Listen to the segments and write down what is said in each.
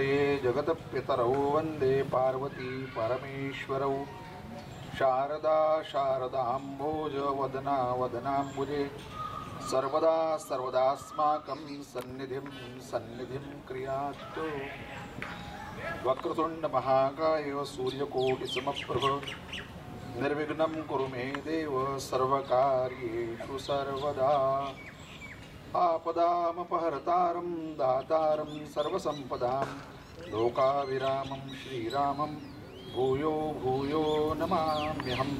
मूर्तये जगत्पितरौ वन्दे पार्वती परमेश्वरौ। शारदा शारदाम्भोज वदना वदनाम्बुजे सर्वदा सर्वदास्माकं सन्निधिं क्रियात्। वक्रतुण्ड महाकाय सूर्यकोटिसमप्रभ निर्विघ्नं कुरु मे देव सर्वकार्येषु सर्वदा। आपदामपहर्तारं दातारं सर्वसम्पदां लोकाभिरामं श्रीरामं भूयो भूयो नमाम्यहम्।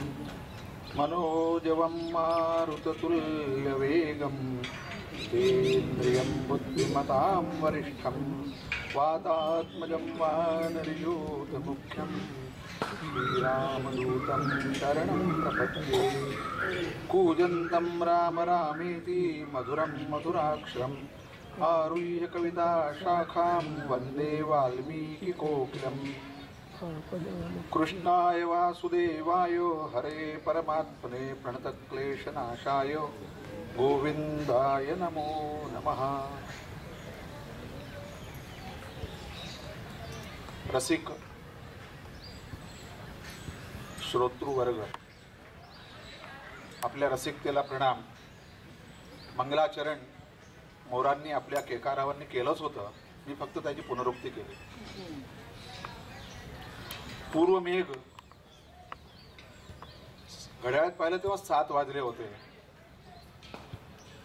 मनोजवं मारुततुल्यवेगं जितेन्द्रियं बुद्धिमतां वरिष्ठं वातात्मजं वानरयूथमुख्यं श्रीरामदूतं शरणं प्रपद्ये। कूजन्तं राम रामेति मधुरं मधुराक्षरम् आरुह्य कविताशाखां वन्दे वाल्मीकिकोकिलम्। कृष्णाय वासुदेवाय हरे परमात्मने प्रणतक्लेशनाशाय गोविंदाय नमो नमः। रसिक श्रोतृवर्ग, आपल्या रसिकतेला प्रणाम. मंगलाचरण मोरांनी आपल्या केकारावांनी केलंच होतं, मी फक्त त्याची पुनरुक्ती केली. पूर्व मेघ घड्याळात पाहिलं तेव्हा 7 वाजले होते.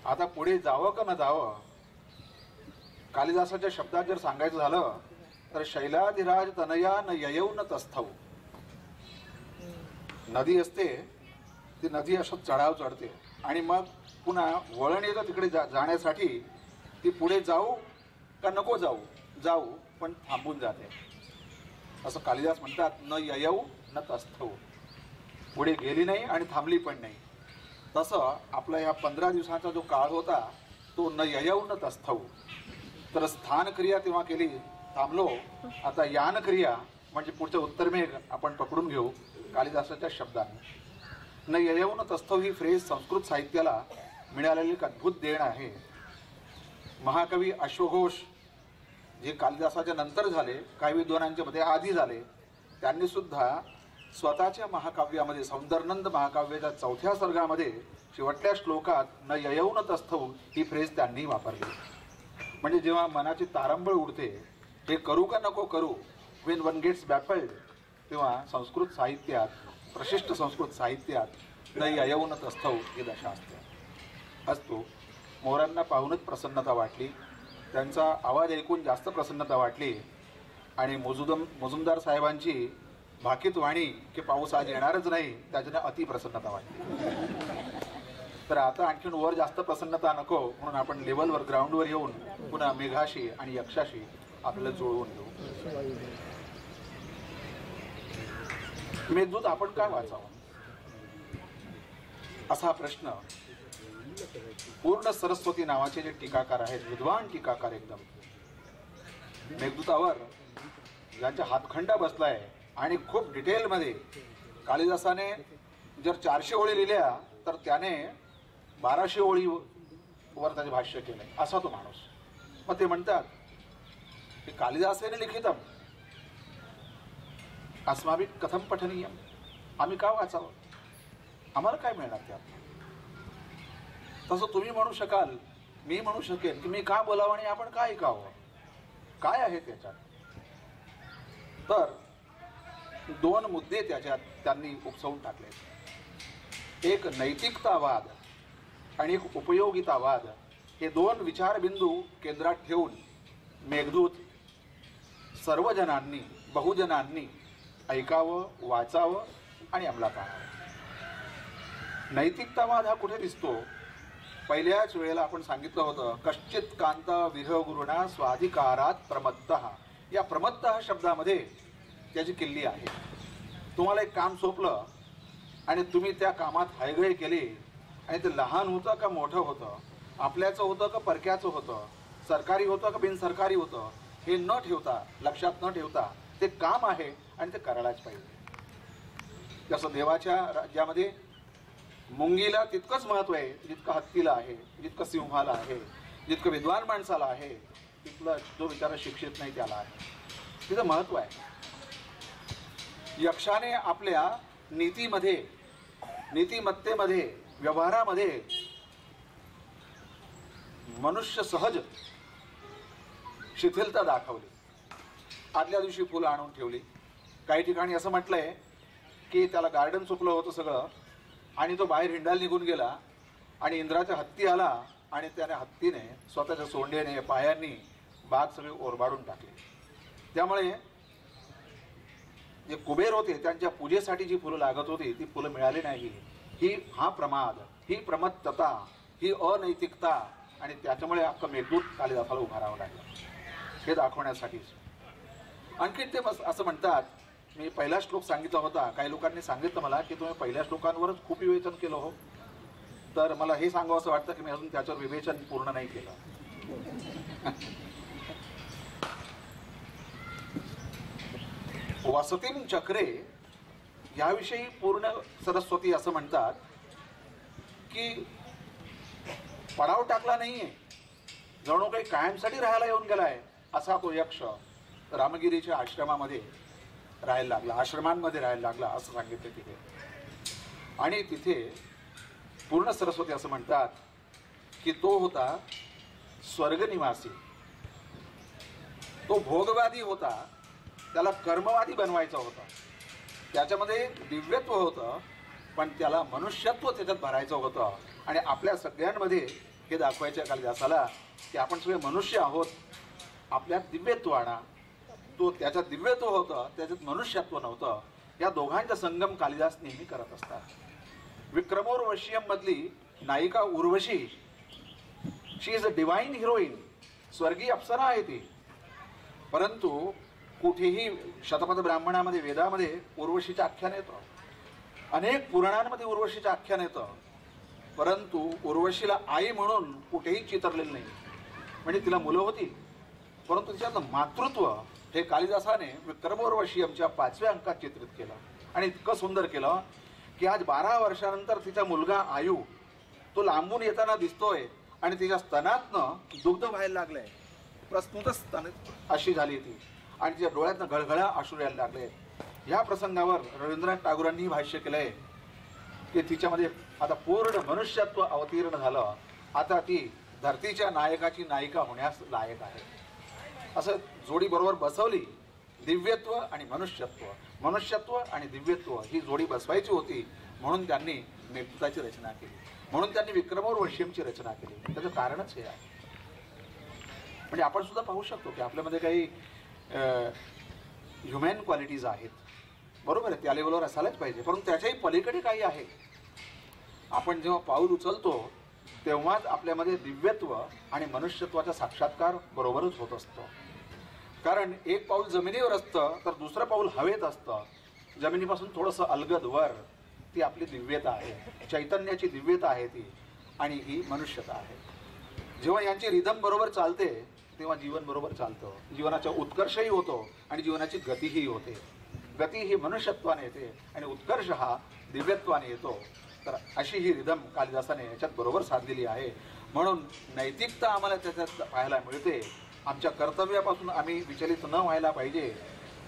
आता पुढे जावं का न जावं, कालिदासाच्या शब्दात जर सांगायचं झालं तर शैलाधिराज तनया न ययौ न तस्थौ. नदी असते, ती नदी असं चढाव चढते आणि मग पुन्हा वळण येतं तिकडे जाण्यासाठी. ती पुढे जाऊ का नको जाऊ, जाऊ पण थांबून जाते. असं कालिदास म्हणतात, न ययौ न तस्थौ. पुढे गेली नाही आणि थांबली पण नाही. तसं आपला ह्या 15 दिवसांचा जो काळ होता तो न ययौ न तस्थौ. तर स्थान क्रिया तेव्हा केली, थांबलो. आता यान क्रिया म्हणजे पुढचे उत्तरमेघ आपण पकडून घेऊ कालिदासाच्या शब्दाने. न ययौ न तस्थौ ही फ्रेज संस्कृत साहित्याला मिळालेली एक अद्भुत देण आहे. महाकवी अश्वघोष जे कालिदासाच्या नंतर झाले, काही विद्वानांच्या मध्ये आधी झाले, त्यांनी सुद्धा स्वतःच्या महाकाव्यामध्ये सौंदर्यनंद महाकाव्याच्या 4थ्या सर्गामध्ये शेवटल्या श्लोकात न ययौ न तस्थौ ही फ्रेज त्यांनी वापरली. म्हणजे जेव्हा मनाची तारंबळ उडते, हे करू का नको करू, वेन वन गेट्स बॅफल्ड, तेव्हा संस्कृत साहित्यात, प्रशिष्ट संस्कृत साहित्यात न ययौ न तस्थौ ही दशा असते. असतो मोरांना पाहूनच प्रसन्नता वाटली, त्यांचा आवाज ऐकून जास्त प्रसन्नता वाटली आणि मुजुमदार साहेबांची भाकीत वाणी की पाऊस आज येणारच नाही त्याच्याने अति प्रसन्नता वाटली. तर आता आणखीन वर जास्त प्रसन्नता नको म्हणून आपण लेवलवर ग्राउंडवर येऊन पुन्हा मेघाशी आणि यक्षाशी आपल्याला जुळवून घेऊ. मेघदूत आपण काय वाचावं असा प्रश्न पूर्ण सरस्वती नावाचे जे टीकाकार आहेत, विद्वान टीकाकार एकदम, मेघदूतावर ज्यांच्या हातखंडा बसलाय आणि खूप डिटेलमध्ये कालिदासाने जर 400 ओळी लिहिल्या तर त्याने 1200 ओळीवर त्याचे भाष्य केलंय, असा तो माणूस. मग ते म्हणतात की कालिदासेने लिखितम अस्माभिः कथम पठनीयम, आम्ही का वाचावं, आम्हाला काय मिळणार त्यात. तसं तुम्ही म्हणू शकाल, मी म्हणू शकेन की मी का बोलावं आणि आपण काय ऐकावं, काय आहे त्याच्यात. तर 2 मुद्दे त्याच्यात त्यांनी उपसवून टाकले. एक नैतिकतावाद आणि एक उपयोगितावाद, हे 2 विचारबिंदू केंद्रात ठेवून मेघदूत सर्वजनांनी, बहुजनांनी ऐकावं, वाचावं आणि अंमलात आणावं. नैतिकतावाद हा कुठे दिसतो, पहिल्याच वेळेला आपण सांगितलं होतं, कश्चित कांत विरहगुरुणा स्वाधिकारात प्रमत्तः. या प्रमत्तः शब्दामध्ये त्याची किल्ली आहे. तुम्हाला एक काम सोपलं आणि तुम्ही त्या कामात हयगय केली आणि ते लहान होतं का मोठं होतं, आपल्याचं होतं का परक्याचं होतं, सरकारी होतं का बिनसरकारी होतं, हे न ठेवता, लक्षात न ठेवता ते काम आहे आणि ते करायलाच पाहिजे. जसं देवाच्या राज्यामध्ये मुंगीला तितकंच महत्त्व आहे जितकं हत्तीला आहे, जितकं सिंहाला आहे, जितकं विद्वान माणसाला आहे, तिथलं जो बिचारा शिक्षित नाही त्याला आहे. तिथं महत्व आहे. यक्षाने आपल्या नीतीमध्ये, नीतिमत्तेमध्ये, व्यवहारामध्ये मनुष्य सहज शिथिलता दाखवली. आदल्या दिवशी फुलं आणून ठेवली. काही ठिकाणी असं म्हटलंय की त्याला गार्डन चुकलं होतं सगळं आणि तो बाहेर हिंडायला निघून गेला आणि इंद्राचा हत्ती आला आणि त्याने हत्तीने स्वतःच्या सोंडेने पायांनी बाग सगळी ओरबाडून टाकली. त्यामुळे जे कुबेर होते त्यांच्या पूजेसाठी जी फुलं लागत होती ती फुलं मिळाली नाही. हा प्रमाद, ही प्रमत्तता, ही अनैतिकता आणि त्याच्यामुळे अख्खं मेघदूत कालिदासाला उभारावं लागलं हे दाखवण्यासाठीच. आणखी ते असं म्हणतात, मी पहिला श्लोक सांगितला होता, काही लोकांनी सांगितलं मला की तुम्ही पहिल्या श्लोकांवरच खूप विवेचन केलं हो. तर मला हे सांगावं असं वाटतं की मी अजून त्याच्यावर विवेचन पूर्ण नाही केलं. वसतीम चक्रे याविषयी पूर्ण सरस्वती असं म्हणतात की पडाव टाकला नाहीये, जणू काही कायमसाठी राहायला येऊन गेलाय असा तो यक्ष रामगिरीच्या आश्रमामध्ये राहायला लागला, आश्रमांमध्ये राहायला लागला असं सांगितलं तिथे. आणि तिथे पूर्ण सरस्वती असं म्हणतात की तो होता स्वर्गनिवासी, तो भोगवादी होता, त्याला कर्मवादी बनवायचं होतं. त्याच्यामध्ये दिव्यत्व होतं पण त्याला मनुष्यत्व त्याच्यात भरायचं होतं. आणि आपल्या सगळ्यांमध्ये हे दाखवायचं कालिदासाला की आपण सगळे मनुष्य आहोत, आपल्यात दिव्यत्व आणा. तो त्याच्यात दिव्यत्व होतं, त्याच्यात मनुष्यत्व नव्हतं. या दोघांचा संगम कालिदास नेहमी करत असतात. विक्रमोर्वशीयम मधली नायिका उर्वशी, शी इज अ डिवाइन हिरोईन, स्वर्गीय अप्सरा आहे ती. परंतु कुठेही शतपथ ब्राह्मणामध्ये, वेदामध्ये उर्वशीचं आख्यान येतं, अनेक पुराणांमध्ये उर्वशीचं आख्यान येतं. परंतु उर्वशीला आई म्हणून कुठेही चितरलेलं नाही. म्हणजे तिला मुलं होती परंतु तिच्यातलं मातृत्व हे कालिदासाने विक्रमोर्वशीयमच्या 5व्या अंकात चित्रित केलं. आणि इतकं सुंदर केलं की आज 12 वर्षानंतर तिचा मुलगा आयु तो लांबून येताना दिसतोय आणि तिच्या स्तनातनं दुग्ध व्हायला लागलंय, प्रस्फुट स्तन अशी झाली ती आणि तिच्या डोळ्यातनं घळघळा अश्रू यायला लागले. या प्रसंगावर रवींद्रनाथ टागोरांनी भाष्य केलंय की तिच्यामध्ये आता पूर्ण मनुष्यत्व अवतीर्ण झालं, आता ती धरतीच्या नायकाची नायिका होण्यास लायक आहे. असं जोडी बरोबर बसवली. दिव्यत्व आणि मनुष्यत्व, मनुष्यत्व आणि दिव्यत्व ही जोडी बसवायची होती. म्हणून त्यांनी मेघदूताची रचना केली, म्हणून त्यांनी विक्रमोर्वशीयमची रचना केली. त्याचं कारणच हे आहे. म्हणजे आपण सुद्धा पाहू शकतो की आपल्यामध्ये काही ह्युमॅन क्वालिटीज आहेत, बरोबर आहे, त्या लेवलवर असायलाच पाहिजे. परंतु त्याच्याही पलीकडे काही आहे. आपण जेव्हा पाऊल उचलतो तेव्हाच आपल्यामध्ये दिव्यत्व आणि मनुष्यत्वाचा साक्षात्कार बरोबरच होत असतो. कारण एक पाऊल जमिनीवर असतं तर दुसरं पाऊल हवेत असतं. जमिनीपासून थोडंसं अलगद वर ती आपली दिव्यता आहे, चैतन्याची दिव्यता आहे ती, आणि ही मनुष्यता आहे. जेव्हा यांची रिदम बरोबर चालते तेव्हा जीवन बरोबर चालतं, जीवनाचा उत्कर्षही होतो आणि जीवनाची गतीही होते. गती ही मनुष्यत्वाने येते आणि उत्कर्ष हा दिव्यत्वाने येतो. तर अशी ही रिदम कालिदासाने याच्यात बरोबर साधलेली आहे. म्हणून नैतिकता आम्हाला त्याच्यात पाहायला मिळते. आमच्या कर्तव्यापासून आम्ही विचलित न व्हायला पाहिजे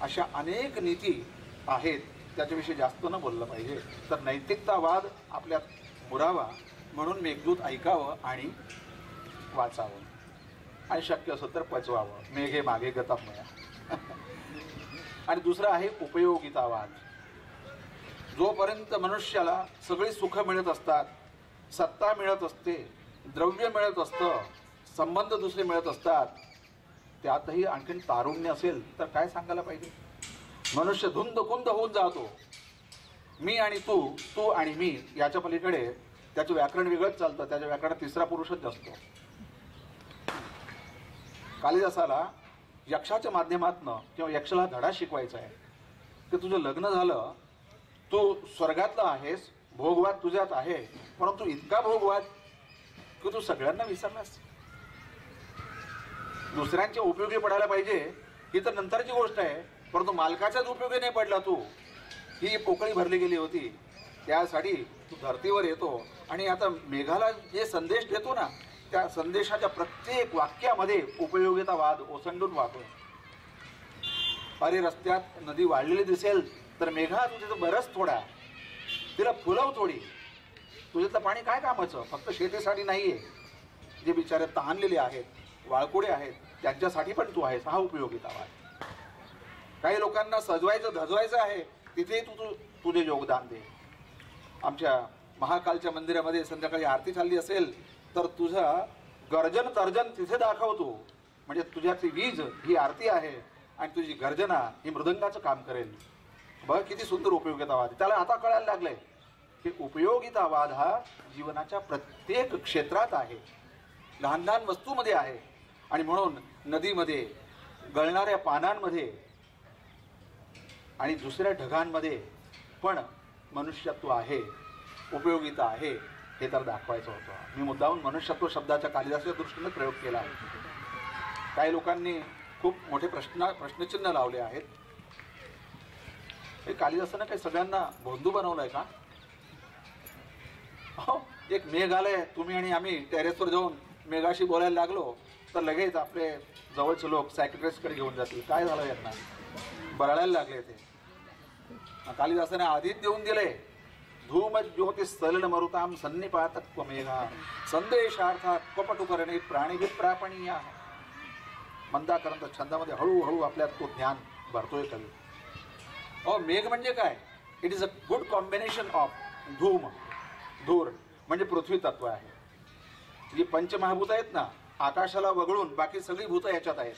अशा अनेक नीती आहेत, त्याच्याविषयी जास्त न बोललं पाहिजे. तर नैतिकतावाद आपल्यात मुरावा म्हणून मेघदूत ऐकावं आणि वाचावं आणि शक्य असं तर पचवावं. मेघे मागे गतमया. आणि दुसरं आहे उपयोगितावाद. जोपर्यंत मनुष्याला सगळी सुख मिळत असतात, सत्ता मिळत असते, द्रव्य मिळत असतं, संबंध दुसरे मिळत असतात, त्यातही आणखीन तारुण्य असेल तर काय सांगायला पाहिजे. मनुष्य धुंद कुंद होऊन जातो. मी आणि तू, तू आणि मी याच्या पलीकडे त्याचं व्याकरण वेगळंच चालतं. त्याच्या व्याकरणात तिसरा पुरुषच असतो. कालिदासाला यक्षाच्या माध्यमातनं किंवा यक्षाला धडा शिकवायचा आहे की तुझं लग्न झालं, तू स्वर्गातला आहेस, भोगवाद तुझ्यात आहे, परंतु इतका भोगवाद की तू सगळ्यांना विसरलास. दुसऱ्यांच्या उपयोगी पडायला पाहिजे ही तर नंतरची गोष्ट आहे, परंतु मालकाच्याच उपयोगी नाही पडला तू. ही पोकळी भरली गेली होती. त्यासाठी तू धर्तीवर येतो आणि आता मेघाला जे संदेश देतो ना त्या संदेशाच्या प्रत्येक वाक्यामध्ये उपयोगितावाद ओसंडून वाहतो. अरे रस्त्यात नदी वाढलेली दिसेल तर मेघा तू तिथं बरस थोडा, तिला फुलव थोडी. तुझ्यातलं पाणी काय कामाचं? फक्त शेतीसाठी नाहीये. जे बिचारे तहानलेले आहेत, वाळकुडे आहेत, त्यांच्यासाठी पण तू आहेस. हा उपयोगितावाद. काही लोकांना सजवायचं धजवायचं आहे, तिथेही तू तुझे योगदान दे. आमच्या महाकालच्या मंदिरामध्ये संध्याकाळी आरती चालली असेल तर तुझा गर्जन तर्जन तिथे दाखवतो. म्हणजे तुझ्याची वीज ही आरती आहे आणि तुझी गर्जना ही मृदंगाचं काम करेल. बघ किती सुंदर उपयोगितावाद. त्याला आता कळायला लागलंय की उपयोगितावाद हा जीवनाच्या प्रत्येक क्षेत्रात आहे, लहान लहान वस्तूमध्ये आहे. आणि म्हणून नदीमध्ये, गळणाऱ्या पानांमध्ये आणि दुसऱ्या ढगांमध्ये पण मनुष्यत्व आहे, उपयोगिता आहे, हे तर दाखवायचं होतं. मी मुद्दाहून मनुष्यत्व शब्दाच्या कालिदासाच्या दृष्टीने प्रयोग केला आहे. काही लोकांनी खूप मोठे प्रश्नचिन्ह लावले आहेत. हे कालिदासानं काही सगळ्यांना भोंदू बनवलंय का? हो, एक मेघ आलाय, तुम्ही आणि आम्ही टेरेसवर जाऊन मेघाशी बोलायला लागलो तर लगेच आपले जवळचे लोक सायकिट्रिस्टकडे घेऊन जातील. काय झालं यांना? बरळायला लागले ते. कालिदासाने आधीच देऊन दिले, धूम ज्योती सलिल मरुताम सन्निपातत्व मेघा संदेशार्थात कपटुकरणे प्राणिभिप्रापणीय. मंदाकरंत छंदामध्ये हळूहळू आपल्यात तो ज्ञान भरतोय कवी. मेघ म्हणजे काय? It is a good combination of धूम. धूर म्हणजे पृथ्वी तत्व आहे. जी पंचमहाभूत आहेत ना, आकाशाला वगळून बाकी सगळी भूतं याच्यात आहेत.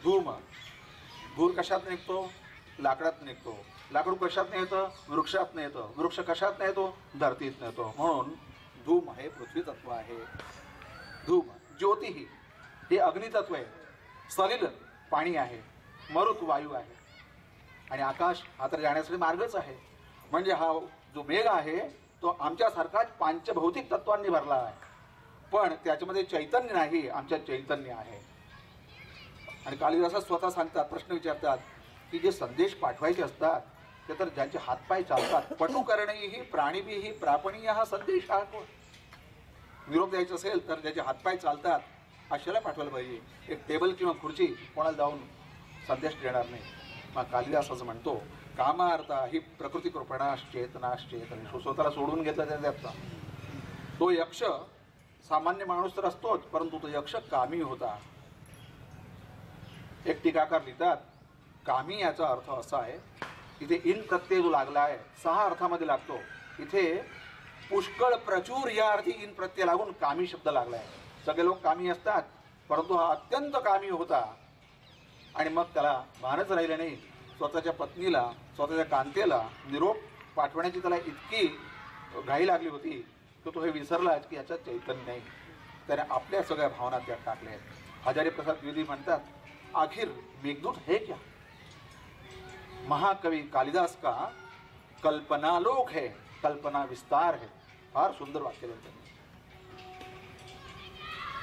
धूम, धूर कशात निघतो? लाकडात निघतो. लाकूड कशात येतं? वृक्षात येतं. वृक्ष कशात येतो? धरतीत येतो. म्हणून धूम हे पृथ्वी तत्व आहे. धूम. ज्योती हे अग्नितत्व आहे. सलिल पाणी आहे. मरुत वायू आहे. आणि आकाश हा तर जाण्यासाठी मार्गच आहे. म्हणजे हा जो मेघ आहे तो आमच्यासारखाच पांचभौतिक तत्वांनी भरला आहे, पण त्याच्यामध्ये चैतन्य नाही, आमच्यात चैतन्य आहे. आणि कालिदास स्वतः सांगतात, प्रश्न विचारतात की जे संदेश पाठवायचे असतात ते तर ज्यांचे हातपाय चालतात, पटुकरणेही प्राणिभिही प्रापणीय हा संदेश. हा कोण? निरोप द्यायचा असेल तर ज्याचे हातपाय चालतात अशाला पाठवायला पाहिजे. एक टेबल किंवा खुर्ची कोणाला जाऊन संदेश देणार नाही. मग कालिदास असं म्हणतो, कामार्था ही प्रकृती कृपणाश्चेतनाश्चेतन. स्वतःला सोडून घेतला त्याचा तो यक्ष. सामान्य माणूस तर असतोच, परंतु तो यक्ष कामी होता. एक टीकाकार लिहितात, कामी याचा अर्थ असा आहे, इथे इन प्रत्यय जो लागला आहे 6 अर्थामध्ये लागतो. इथे पुष्कळ प्रचूर या अर्थी इन प्रत्यय लागून कामी शब्द लागला आहे. सगळे लोक कामी असतात, परंतु हा अत्यंत कामी होता. आणि मग त्याला भानच राहिलं नाही. स्वतःच्या पत्नीला, स्वतःच्या कांतेला निरोप पाठवण्याची त्याला इतकी घाई लागली होती की तो हे विसरला की याच्यात चैतन्य नाही. त्याने आपल्या सगळ्या भावना त्यात टाकल्या आहेत. हजारी प्रसाद द्विवेदी म्हणतात, आखिर मेघदूत है क्या? महाकवी कालिदास का कल्पनालोक है, कल्पना विस्तार है. फार सुंदर वाक्य त्यांनी.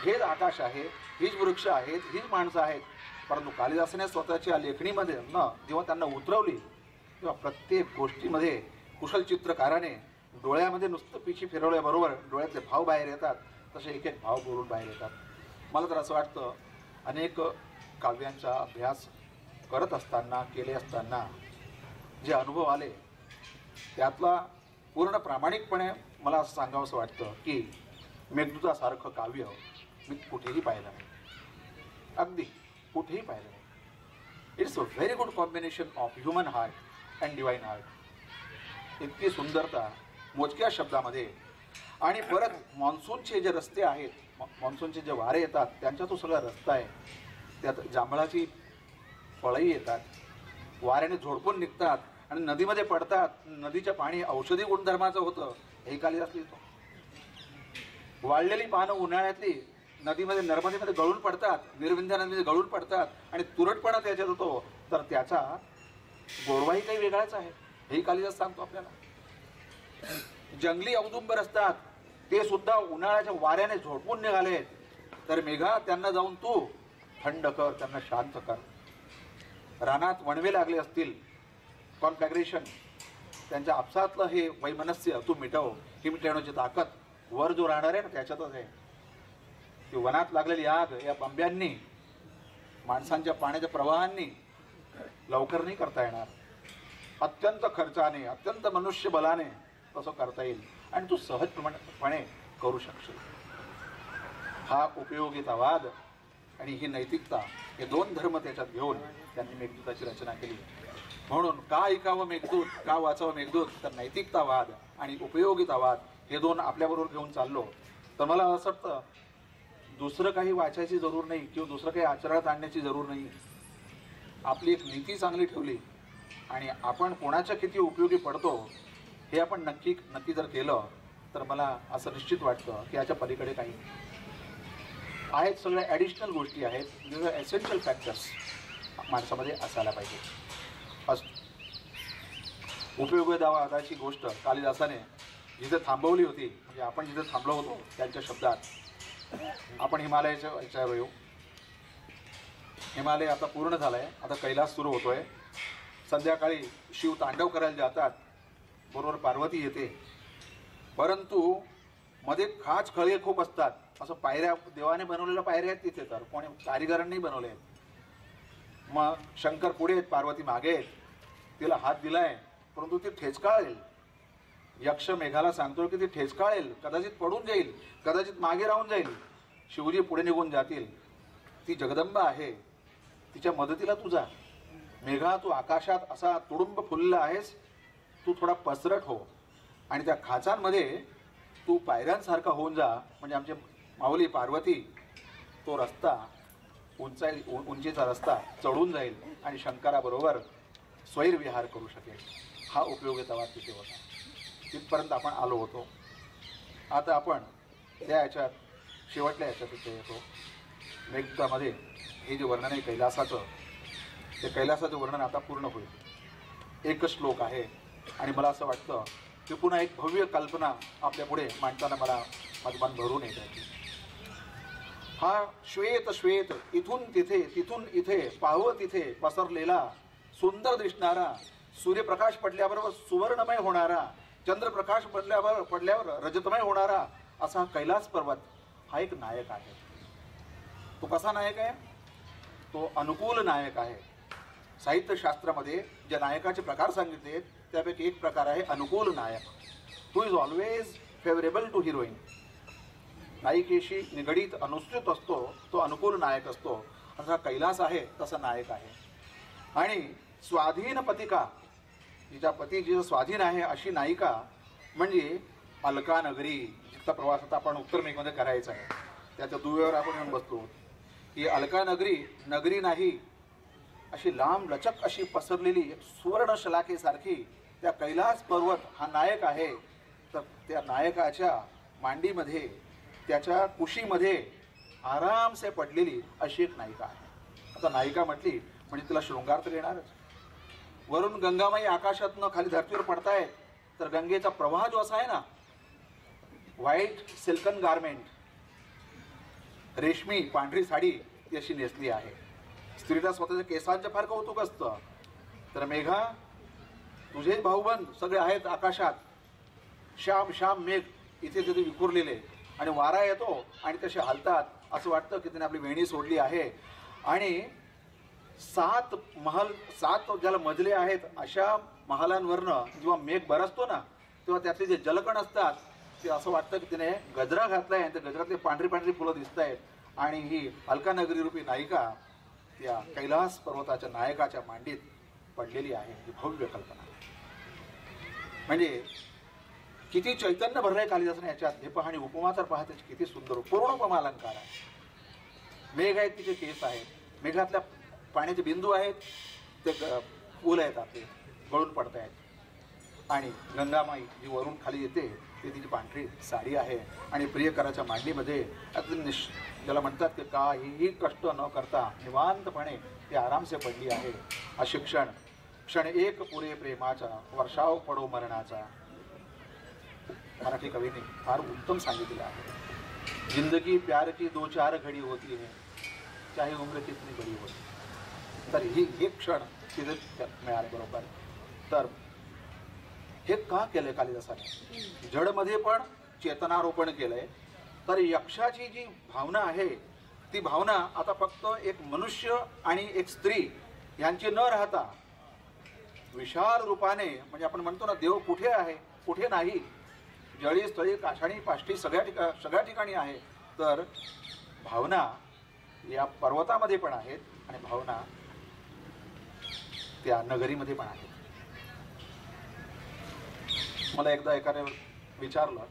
हेच आकाश आहे, हीच वृक्ष आहेत, हीच माणसं आहेत. परंतु कालिदासाने स्वतःच्या लेखणीमध्ये जेव्हा त्यांना उतरवली तेव्हा प्रत्येक गोष्टीमध्ये कुशल चित्रकाराने डोळ्यामध्ये नुसतं पिशी फिरवल्याबरोबर डोळ्यातले भाव बाहेर येतात, तसे एक एक भाव बोलून बाहेर येतात. मला तर असं वाटतं, अनेक काव्यांचा अभ्यास करत असताना, केले असताना जे अनुभव आले त्यातला पूर्ण प्रामाणिकपणे मला असं सांगावंसं वाटतं की मेघदूतासारखं काव्य मी कुठेही पाहिलं नाही, अगदी कुठेही पाहिलं नाही. It's a very good combination of human heart and divine heart. इतकी सुंदरता मोजक्या शब्दामध्ये. आणि परत मान्सूनचे जे रस्ते आहेत, मान्सूनचे जे वारे येतात त्यांचा तो सगळा रस्ता आहे. त्यात जांभळाची फळंही येतात, वाऱ्याने झोडपून निघतात आणि नदीमध्ये पडतात. नदीचं पाणी औषधी गुणधर्माचं होतं हे कालिदास लिहितो. वाळलेली पानं उन्हाळ्यातली नदीमध्ये, नर्मदेमध्ये गळून पडतात, निर्विंध्या नदीमध्ये गळून पडतात आणि तुरटपणा त्याच्यात होतो, तर त्याचा गोडवाही काही वेगळाच आहे हे कालिदास सांगतो आपल्याला. जंगली औदुंबर असतात ते सुद्धा उन्हाळ्याच्या वाऱ्याने झोडपून निघाले, तर मेघा त्यांना जाऊन तू थंड कर, त्यांना शांत कर. रानात वणवे लागले असतील, कॉन्फॅग्रेशन, त्यांच्या आपसातलं हे वैमनस्य तू मिटव. ही मिटवण्याची ताकद वर जो राहणार आहे ना त्याच्यातच आहे. ती वनात लागलेली आग या बंब्यांनी, माणसांच्या पाण्याच्या प्रवाहांनी लवकर नाही करता येणार, अत्यंत खर्चाने, अत्यंत मनुष्य बलाने तसं करता येईल आणि तू सहजपणे करू शकशील. हा उपयोगितावाद आणि ही नैतिकता हे दोन धर्म त्याच्यात घेऊन त्यांनी मेघदूताची रचना केली. म्हणून का ऐकावं मेघदूत, का वाचावं मेघदूत, तर नैतिकतावाद आणि उपयोगितावाद हे दोन आपल्याबरोबर घेऊन चाललो तर मला असं वाटतं दुसरं काही वाचायची जरूर नाही किंवा दुसरं काही आचरणात आणण्याची जरूर नाही. आपली एक नीती चांगली ठेवली आणि आपण कोणाच्या किती उपयोगी पडतो हे आपण नक्की जर केलं तर मला असं निश्चित वाटतं की याच्या पलीकडे काही आहेत. सगळ्या ॲडिशनल गोष्टी आहेत, एसेन्शियल फॅक्टर्स माणसामध्ये असायला पाहिजे. उपयोगितावादाची गोष्ट कालिदासाने जिथे थांबवली होती, म्हणजे आपण जिथे थांबलो होतो त्यांच्या शब्दात, आपण हिमालयाच्या याच्यावर येऊ. हिमालय आता पूर्ण झालाय, आता कैलास सुरू होतोय. संध्याकाळी शिव तांडव करायला जातात, बरोबर पार्वती येते, परंतु मध्ये खाच खळगे खूप असतात. असं पायऱ्या देवाने बनवलेल्या पायऱ्या आहेत तिथे, तर कोणी कारिगरांनी बनवले आहेत. मग शंकर पुढे आहेत, पार्वती मागे आहेत. तिला हात दिलाय परंतु ती ठेचकाळेल. यक्ष मेघाला सांगतो की ती ठेचकाळेल, कदाचित पडून जाईल, कदाचित मागे राहून जाईल. शिवजी पुढे निघून जातील. ती जगदंबा आहे, तिच्या मदतीला तू जा. मेघा, तू आकाशात असा तुडुंब फुलला आहेस, तू थोडा पसरट हो आणि त्या खाचांमध्ये तू पायऱ्यांसारखा होऊन जा, म्हणजे आमची माऊली पार्वती तो रस्ता उंचीचा रस्ता चढून जाईल आणि शंकराबरोबर स्वैरविहार करू शकेल. हा उपयोगितावाद तिथे होता. तिथपर्यंत आपण आलो होतो. आता आपण त्या याच्यात शेवटल्या याच्यात तिथे येतो. मेघदूतामध्ये हे जे वर्णन आहे कैलासाचं, ते कैलासाचं वर्णन आता पूर्ण होईल. एकच श्लोक आहे आणि मला असं वाटतं की पुन्हा एक भव्य कल्पना आपल्या पुढे मांडताना मला माझं मन भरून येत आहे. हा श्वेत श्वेत इथून तिथे तिथून इथे पाहवं तिथे पसरलेला, सुंदर दिसणारा, सूर्यप्रकाश पडल्याबरोबर सुवर्णमय होणारा, चंद्रप्रकाश पडल्यावर रजतमय होणारा असा कैलास पर्वत हा एक नायक आहे. तो कसा नायक आहे? तो अनुकूल नायक आहे. साहित्यशास्त्रामध्ये ज्या नायकाचे प्रकार सांगितले त्यापैकी एक प्रकार आहे अनुकूल नायक. Who is always favourable to heroine. नायिकेशी निगडीत अनुसूचित असतो तो अनुकूल नायक असतो. असा कैलास आहे तसा नायक आहे. आणि स्वाधीन पतिका, जिचा पती जिचं स्वाधीन आहे अशी नायिका म्हणजे अलका नगरी, जिथला प्रवास आता आपण उत्तर मेघमध्ये करायचा आहे. त्याच्या दुव्यावर आपण येऊन बसतो. ही अलका नगरी नगरी नाही, अशी लांब लचक अशी पसरलेली सुवर्णशलाखेसारखी त्या कैलास पर्वत हा नायक आहे. तर त्या नायकाच्या मांडीमध्ये, त्याच्या कुशीमध्ये आरामसे पडलेली अशी एक नायिका आहे. आता नायिका म्हटली म्हणजे तिला शृंगार तर येणारच. वरून गंगामाई आकाशातनं खाली धरतीवर पडतायत, तर गंगेचा प्रवाह जो असा आहे ना, व्हाईट सिल्कन गारमेंट, रेशमी पांढरी साडी ती अशी नेसली आहे. स्त्रीला स्वतःच्या केसांचं फार कौतुक असतं. तर मेघा, तुझे भाऊबंद सगळे आहेत आकाशात, श्याम श्याम मेघ इथे तिथे विखुरलेले, आणि वारा येतो आणि तसे हलतात. असं वाटतं की तिने आपली वेणी सोडली आहे. आणि 7 महल, 7 ज्याला मजले आहेत अशा महालांवरनं जेव्हा मेघ बरसतो ना, तेव्हा त्यातले जे जलकण असतात ते असं वाटतं की तिने गजरा घातलाय आणि त्या गजरातले पांढरी पांढरी फुलं दिसत आहेत. आणि ही अलका नगरी रूपी नायिका त्या कैलास पर्वताच्या नायकाच्या मांडीत पडलेली आहे. ही भव्य कल्पना. म्हणजे किती चैतन्य भरलंय कालिदासाने याच्यात. हे पहा, आणि उपमा तर पहा त्याची किती सुंदर, पूर्ण उपमा अलंकार आहे. मेघ आहेत, तिचे केस आहेत, मेघातल्या पाण्याचे बिंदू आहेत, ते फूल आहेत आपले गळून पडत आहेत. आणि गंगामाई जी वरून खाली येते ती तिची पांढरी साडी आहे. आणि प्रियकराच्या मांडीमध्ये अगदी ज्याला म्हणतात की काहीही कष्ट न करता निवांतपणे ती आरामसे पडली आहे. असे क्षण क्षण एक पुरे प्रेमाचा, वर्षाव पडो मरणाचा. मराठी कवीने फार उत्तम सांगितलेलं आहे. जिंदगी प्यार की 2-4 घडी होती है, चाहे उम्र कितनी बड़ी होती. तर ही एक क्षण तिथे मिळाले बरोबर. तर हे का केलंय कालिदासाने? जडमध्ये पण चेतनारोपण केलंय. तर यक्षाची जी भावना आहे ती भावना आता फक्त एक मनुष्य आणि एक स्त्री यांची न राहता विशाल रूपाने, म्हणजे आपण म्हणतो ना देव कुठे आहे कुठे नाही, जळी स्थळी काशाणी पाष्टी सगळ्या ठिकाणी आहे, तर भावना या पर्वतामध्ये पण आहेत आणि भावना त्या नगरीमध्ये पण आहेत. मला एकदा एकाने विचारलं,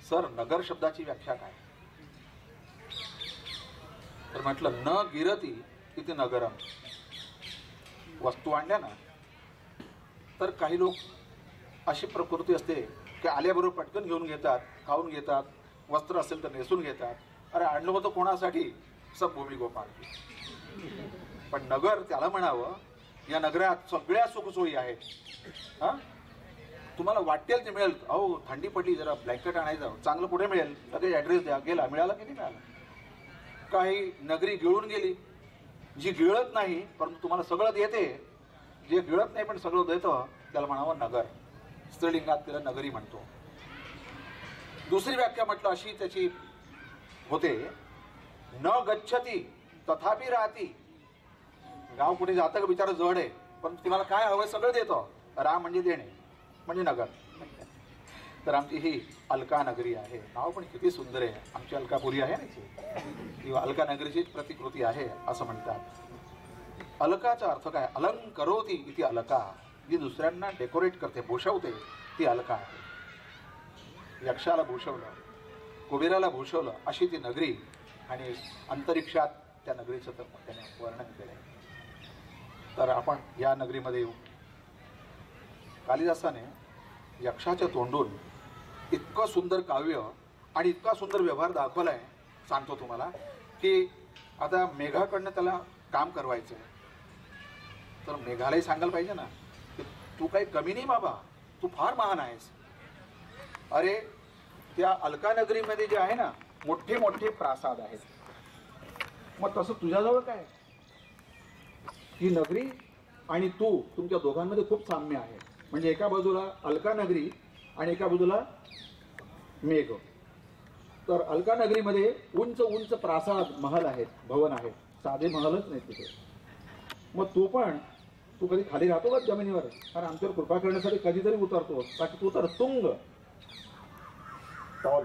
सर नगर शब्दाची व्याख्या काय? तर म्हटलं न गिरती इथे नगरम. वस्तू आणल्या ना तर काही लोक अशी प्रकृती असते की आल्याबरोबर पटकन घेऊन घेतात, खाऊन घेतात, वस्त्र असेल तर नेसून घेतात. अरे आणलं होतं कोणासाठी? सब भूमी गोपाल. पण नगर त्याला म्हणावं, या नगरात सगळ्या सुखसोयी आहेत. हा, तुम्हाला वाटेल ते मिळेल. अहो थंडी पडली, जरा ब्लँकेट आणायचं, चांगलं कुठे मिळेल, लगेच ॲड्रेस द्या, गेला. मिळाला की नाही मिळाला? काही नगरी गिळून गेली, जी गिळत नाही परंतु तुम्हाला सगळं देते, जे गिळत नाही पण सगळं देतं, त्याला म्हणावं नगर. स्त्रीलिंगात त्याला नगरी म्हणतो. दुसरी व्याख्या म्हटलं अशी त्याची होते, न गच्छती तथापि राहती. गाव कुठे जातं का बिचारं जड आहे, पण तुम्हाला काय हवं सगळं देतं. रा म्हणजे देणे, म्हणजे नगर. तर आमची ही अलका नगरी आहे. नाव पण किती सुंदर आहे. आमची अलकापुरी आहे ना, ती अलका नगरीचीच प्रतिकृती आहे असं म्हणतात. अलकाचा अर्थ काय? अलंकरोती इथे अलका, जी दुसऱ्यांना डेकोरेट करते, भूषवते, ती अलका आहे. यक्षाला भूषवलं, कुबेराला भूषवलं, अशी ती नगरी. आणि अंतरिक्षात त्या नगरीचं तर त्याने वर्णन केलं. तर आपण या नगरीमध्ये येऊ. कालिदासाने यक्षाच्या तोंडून इतकं सुंदर काव्य आणि इतका सुंदर व्यवहार दाखवलाय, सांगतो तुम्हाला. की आता मेघाकडनं त्याला काम करवायचं आहे, तर मेघालाही सांगायला पाहिजे ना की तू काही कमी नाही बाबा, तू फार महान आहेस. अरे त्या अलका नगरीमध्ये जे आहे ना, मोठे मोठे प्रासाद आहेत. मग तसं तुझ्याजवळ काय? ही नगरी आणि तू, तुमच्या दोघांमध्ये खूप साम्य आहे. म्हणजे एका बाजूला अलका नगरी आणि एका बाजूला मेघ. तर अलका नगरीमध्ये उंच उंच प्रासाद, महल आहेत, भवन आहेत, साधे महलच नाही तिथे. मग तू कधी खाली राहतो का जमिनीवर? कारण आमच्यावर कृपा करण्यासाठी कधीतरी उतरतो, बाकी तू तर तुंग टॉल,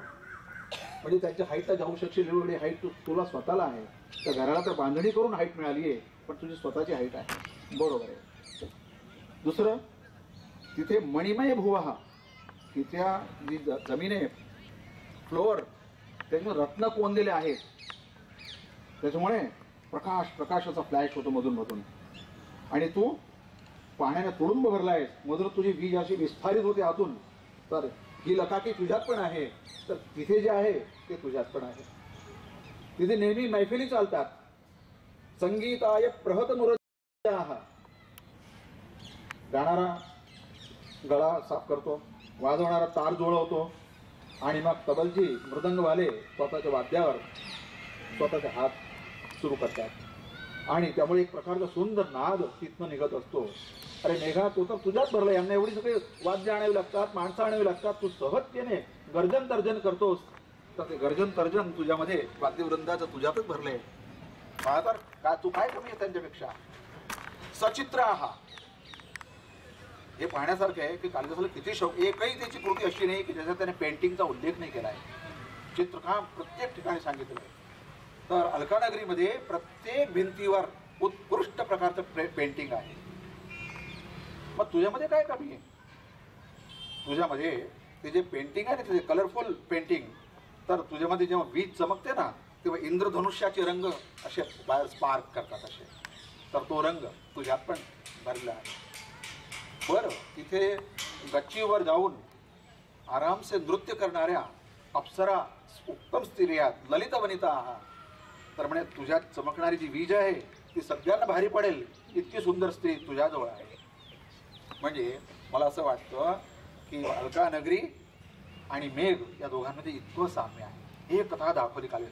म्हणजे त्यांच्या हाईटला जाऊ शकशील एवढी हाईट तुला स्वतःला आहे. त्या घराला तर बांधणी करून हाईट मिळाली आहे, पण तुझी स्वतःची हाईट आहे. बरोबर आहे. दुसरं, तिथे मणिमय भुवा, तिथल्या जी जमीन आहे, फ्लोअर, त्याच्यामध्ये रत्न कोंदलेले आहेत. त्याच्यामुळे प्रकाशाचा फ्लॅश होतो मधून मधून. आणि तू पाण्याने तुडुंब भरला आहेस, मधून तुझी वीज अशी विस्फारित होते आतून. तर ही लकाकी तुझ्यात पण आहे, तर तिथे जे आहे ते तुझ्यात पण आहे. तिथे नेहमी मैफिली चालतात. संगीताय प्रहत मुरजाः, गाणारा गळा साफ करतो, वाजवणारा तार जुळवतो, आणि मग तबलजी मृदंगवाले स्वतःच्या वाद्यावर स्वतःचे हात सुरू करतात. आणि त्यामुळे एक प्रकारचा सुंदर नाद तिथनं निघत असतो. अरे मेघा, तो तर तुझ्यात भरला. यांना एवढी सगळी वाद्य आणावी लागतात, माणसं आणावी लागतात, तू सहजतेने गर्जन तर्जन करतोस. तर ते गर्जन तर्जन तुझ्यामध्ये वाद्यवृंदाचं तुझ्यातच भरलंय. तर का तू काय कमी आहे त्यांच्यापेक्षा? सचित्राहा, हे पाहण्यासारखं आहे की कालिदासाला किती शौक. एकही त्याची कृती अशी नाही की ज्याच्यात त्याने पेंटिंगचा उल्लेख नाही केला आहे. चित्रकाम प्रत्येक ठिकाणी सांगितलं आहे. तर अलकानगरीमध्ये प्रत्येक भिंतीवर उत्कृष्ट प्रकारचं पेंटिंग आहे. मग तुझ्यामध्ये काय कमी आहे? तुझ्यामध्ये ते जे पेंटिंग आहे ना, ते कलरफुल पेंटिंग, तर तुझ्यामध्ये जेव्हा वीज चमकते ना, तेव्हा इंद्रधनुष्याचे रंग असे बाहेर स्पार्क करतात असे. तर तो रंग तुझ्यात पण भरला आहे. बरं, तिथे गच्चीवर जाऊन आरामसे नृत्य करणाऱ्या अप्सरा, उत्तम स्त्रिया, ललित वनिता आहात. तर म्हणे तुझ्यात चमकणारी जी वीज आहे ती सगळ्यांना भारी पडेल, इतकी सुंदर स्त्री तुझ्याजवळ आहे. म्हणजे मला असं वाटतं की अलका नगरी आणि मेघ या दोघांमध्ये इतकं साम्य आहे. हे कथा दाखवली काल.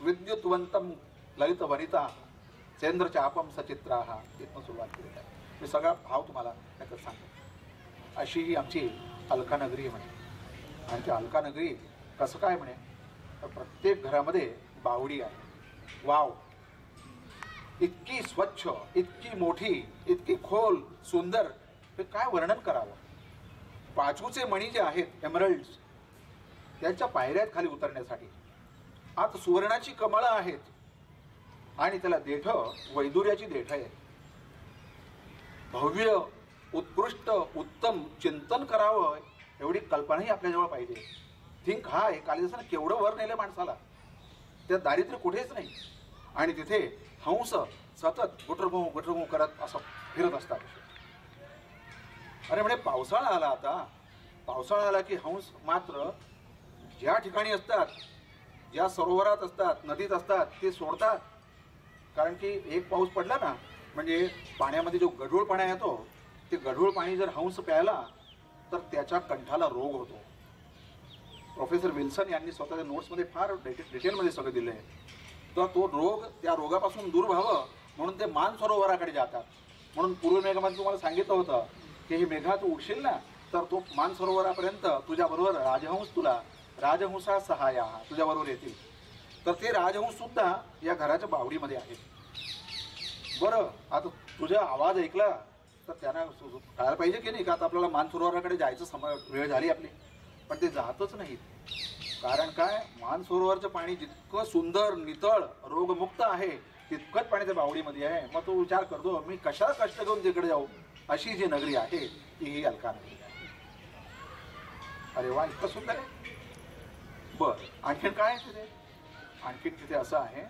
विद्युतवंतम ललित वनिता चंद्रचापम सचित्राहा, इथनं सुरुवात केली आहे. मी सगळा भाव तुम्हाला त्याच्यात सांगतो. अशी ही आमची अलका नगरी म्हणे. आणि त्या अलका नगरी कसं काय म्हणे, तर प्रत्येक घरामध्ये बावडी आहे. वाव, इतकी स्वच्छ, इतकी मोठी, इतकी खोल, सुंदर, हे काय वर्णन करावं. पाचूचे मणी जे आहेत, एमरल्ड्स, त्यांच्या पायऱ्यात खाली उतरण्यासाठी. आत सुवर्णाची कमळं आहेत आणि त्याला देठ वैदुर्याची देठ आहे. भव्य, उत्कृष्ट, उत्तम चिंतन करावं एवढी कल्पनाही आपल्याजवळ पाहिजे. थिंक हाय. कालिदासानं केवढं वर नेलं माणसाला. त्या दारिद्र्य कुठेच नाही. आणि तिथे हंस सतत गुटरगू करत असं फिरत असतात. अरे म्हणजे पावसाळा आला. आता पावसाळा आला की हंस मात्र ज्या ठिकाणी असतात, ज्या सरोवरात असतात, नदीत असतात, ते सोडतात. कारण की एक पाऊस पडला ना म्हणजे पाण्यामध्ये जो गढूळ पाणी येतो, ते गढूळ पाणी जर हंस प्यायला तर त्याच्या कंठाला रोग होतो. प्रोफेसर विल्सन यांनी स्वतःच्या नोट्समध्ये फार डिटेलमध्ये सगळं दिलं आहे. तर तो रोग, त्या रोगापासून दूर व्हावं म्हणून ते मानसरोवराकडे जातात. म्हणून पूर्व मेघामध्ये तुम्हाला सांगितलं होतं की हे मेघा तू उठशील ना तर तो मानसरोवरापर्यंत तुझ्याबरोबर राजहंस, तुला राजहंसा सहाय्या, तुझ्याबरोबर येतील. तर ते राजहंस सुद्धा या घराच्या बावडीमध्ये आहेत. बरं, आता तुझा आवाज ऐकला तर त्यांना कळायला पाहिजे की नाही का आता आपल्याला मानसरोवराकडे जायचं वेळ झाली आपली. पण ते जातच नाहीत. कारण काय, मानसरोवरचं पाणी जितकं सुंदर, नितळ, रोगमुक्त आहे तितकंच पाणी त्या बावडीमध्ये आहे. मग तो विचार करतो मी कशाला कष्ट घेऊन तिकडे जाऊ. अशी जी नगरी आहे ती ही अलका नगरी आहे. अरे वा, इतकं सुंदर आहे. बर, आणखीन काय आहे तिथे? आणखीन तिथे असं आहे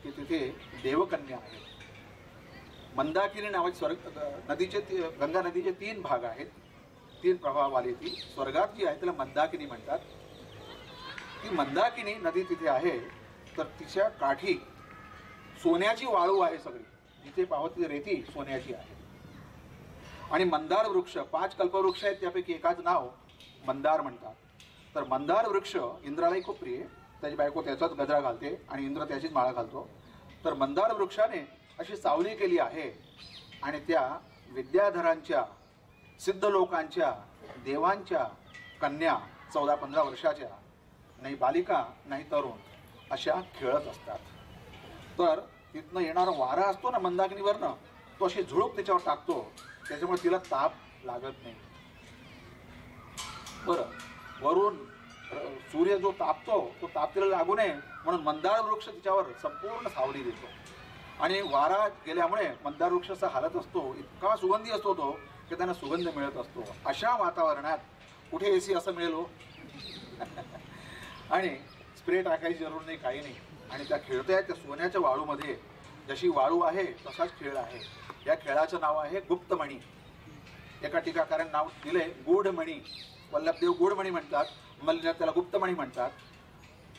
की तिथे देवकन्या आहे. मंदाकिनी नावाची नदीचे, गंगा नदीचे 3 भाग आहेत, 3 प्रवाहावाली. ती स्वर्गात जी आहे त्याला मंदाकिनी म्हणतात. ती मंदाकिनी नदी तिथे आहे. तर तिच्या काठी सोन्याची वाळू आहे सगळी. जिथे पाहत तिथे रेती सोन्याची आहे. आणि मंदार वृक्ष, 5 कल्पवृक्ष आहेत, त्यापैकी एकाच नाव मंदार म्हणतात. तर मंदार वृक्ष इंद्रालाही खूप प्रिय. त्याची बायको त्याचाच गजरा घालते आणि इंद्र त्याचीच माळा घालतो. तर मंदार वृक्षाने अशी सावली केली आहे आणि त्या विद्याधरांच्या, सिद्ध लोकांच्या, देवांच्या कन्या 14-15 वर्षाच्या, नाही बालिका नाही तरुण, अशा खेळत असतात. तर तिथनं येणारा वारा असतो ना मंदाकिनीवरनं, तो अशी झुळूक त्याच्यावर टाकतो. त्याच्यामुळे तिला ताप लागत नाही. बरं, वरून सूर्य जो तापतो तो ताप तिला लागू नये म्हणून मंदार वृक्ष तिच्यावर संपूर्ण सावली देतो. आणि वारा गेल्यामुळे मंदार वृक्ष असा हालत असतो. इतका सुगंधी असतो तो की त्यांना सुगंध मिळत असतो. अशा वातावरणात कुठे AC असं मिळेल हो. आणि स्प्रे टाकायची जरूर नाही, काही नाही. आणि त्या खेळत्या त्या सोन्याच्या वाळूमध्ये. जशी वाळू आहे तसाच खेळ आहे. या खेळाचं नाव आहे गुप्तमणी. एका टीकाकारांनी नाव दिले गूढमणी. वल्लभदेव गूढमणी म्हणतात, मल्ल त्याला गुप्तमणी म्हणतात.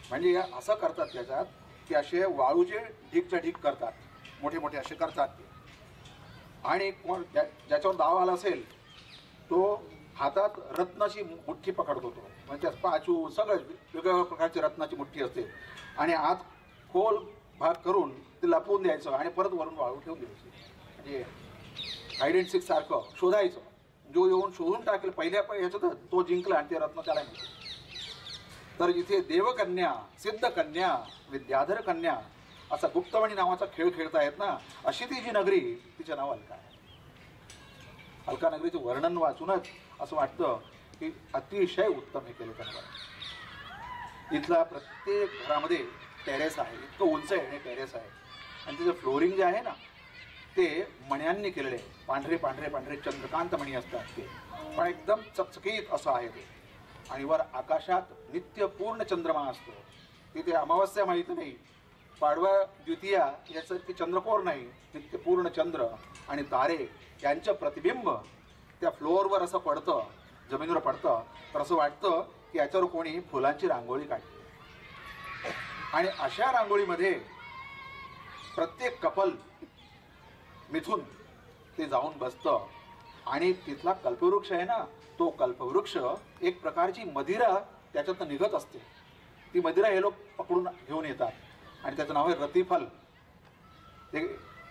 म्हणजे असं करतात त्याच्यात की असे वाळूचे ढीकच्या ढीक करतात, मोठे मोठे असे करतात ते. आणि कोण ज्याच्यावर दाव आला असेल तो हातात रत्नाची मुठ्ठी पकडतो. तो म्हणजे त्यात पाचू सगळं वेगवेगळ्या प्रकारची रत्नाची मुठ्ठी असते. आणि आत खोल भाग करून ते लपवून द्यायचं आणि परत वरून वाळू ठेवून द्यायची. म्हणजे हाईड अँड सीक सारखं शोधायचं. जो येऊन शोधून टाकेल पहिल्या ह्याच्यात तो जिंकला आणि ते रत्न त्याला मिळते. तर इथे देवकन्या, सिद्ध कन्या, विद्याधर कन्या असा गुप्तमणी नावाचा खेळ खेळतायत ना, अशी ती जी नगरी, तिचं नाव अलका आहे. अलका नगरीचं वर्णन वाचूनच असं वाटतं की अतिशय उत्तम हे केलं त्यांना. इथला प्रत्येक घरामध्ये टेरेस आहे. इतकं उंच आहे आणि टेरेस आहे. आणि तिचं फ्लोरिंग जे आहे ना ते मण्यांनी केलेले. पांढरे पांढरे पांढरे चंद्रकांत मणी असतात ते, पण एकदम चकचकीत असं आहे ते. आणि वर आकाशात नित्य पूर्ण चंद्रमा असतो. तिथे अमावस्या माहीत नाही, पाडवा द्वितीया याचं चंद्रकोर नाही. नित्य पूर्ण चंद्र आणि तारे यांचं प्रतिबिंब त्या फ्लोअरवर असं पडतं, जमिनीवर पडतं. तर असं वाटतं की याच्यावर कोणी फुलांची रांगोळी काढली. आणि अशा रांगोळीमध्ये प्रत्येक कपल मिथून ते जाऊन बसतं. आणि तिथला कल्पवृक्ष आहे ना, तो कल्पवृक्ष एक प्रकारची मदिरा त्याच्यातनं निघत असते. ती मदिरा हे लोक पकडून घेऊन येतात आणि त्याचं नाव आहे रतिफल. ते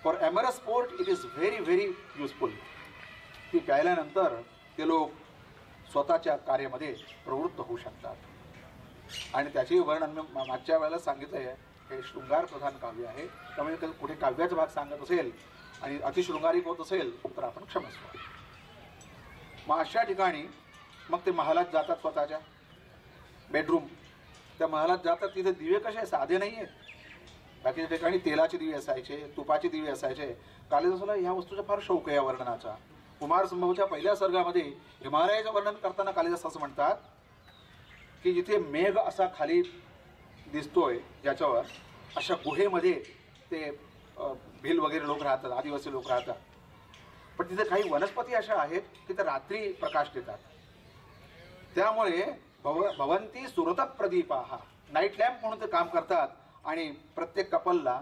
for amorous sport it is very very useful. ती प्यायल्यानंतर ते लोक स्वतःच्या कार्यामध्ये प्रवृत्त होऊ शकतात. आणि त्याचे वर्णन मी मागच्या वेळेला सांगितलं आहे हे शृंगार प्रधान काव्य आहे, त्यामुळे कुठे काव्याचा भाग सांगत असेल आणि अतिशृंगारिक होत असेल तर आपण क्षमस्व. मग अशा ठिकाणी मग ते महालात जातात, स्वतःच्या बेडरूम, त्या महालात जातात. तिथे दिवे कसे साधे नाही आहेत, बाकीच्या ठिकाणी तेलाचे दिवे असायचे, तुपाचे दिवे असायचे. कालिदासाला ह्या वस्तूचा फार शौक आहे या वर्णनाचा. कुमार संभवच्या पहिल्या सर्गामध्ये हिमालयाचं वर्णन करताना कालिदास असं म्हणतात की जिथे मेघ असा खाली दिसतोय ज्याच्यावर, अशा गुहेमध्ये ते भिल वगैरे लोक राहतात, आदिवासी लोक राहतात. पण तिथे काही वनस्पती अशा आहेत की त्या रात्री प्रकाश देतात. त्यामुळे भवंती सुरत प्रदीपाहा, नाईट लॅम्प म्हणून ते काम करतात आणि प्रत्येक कपलला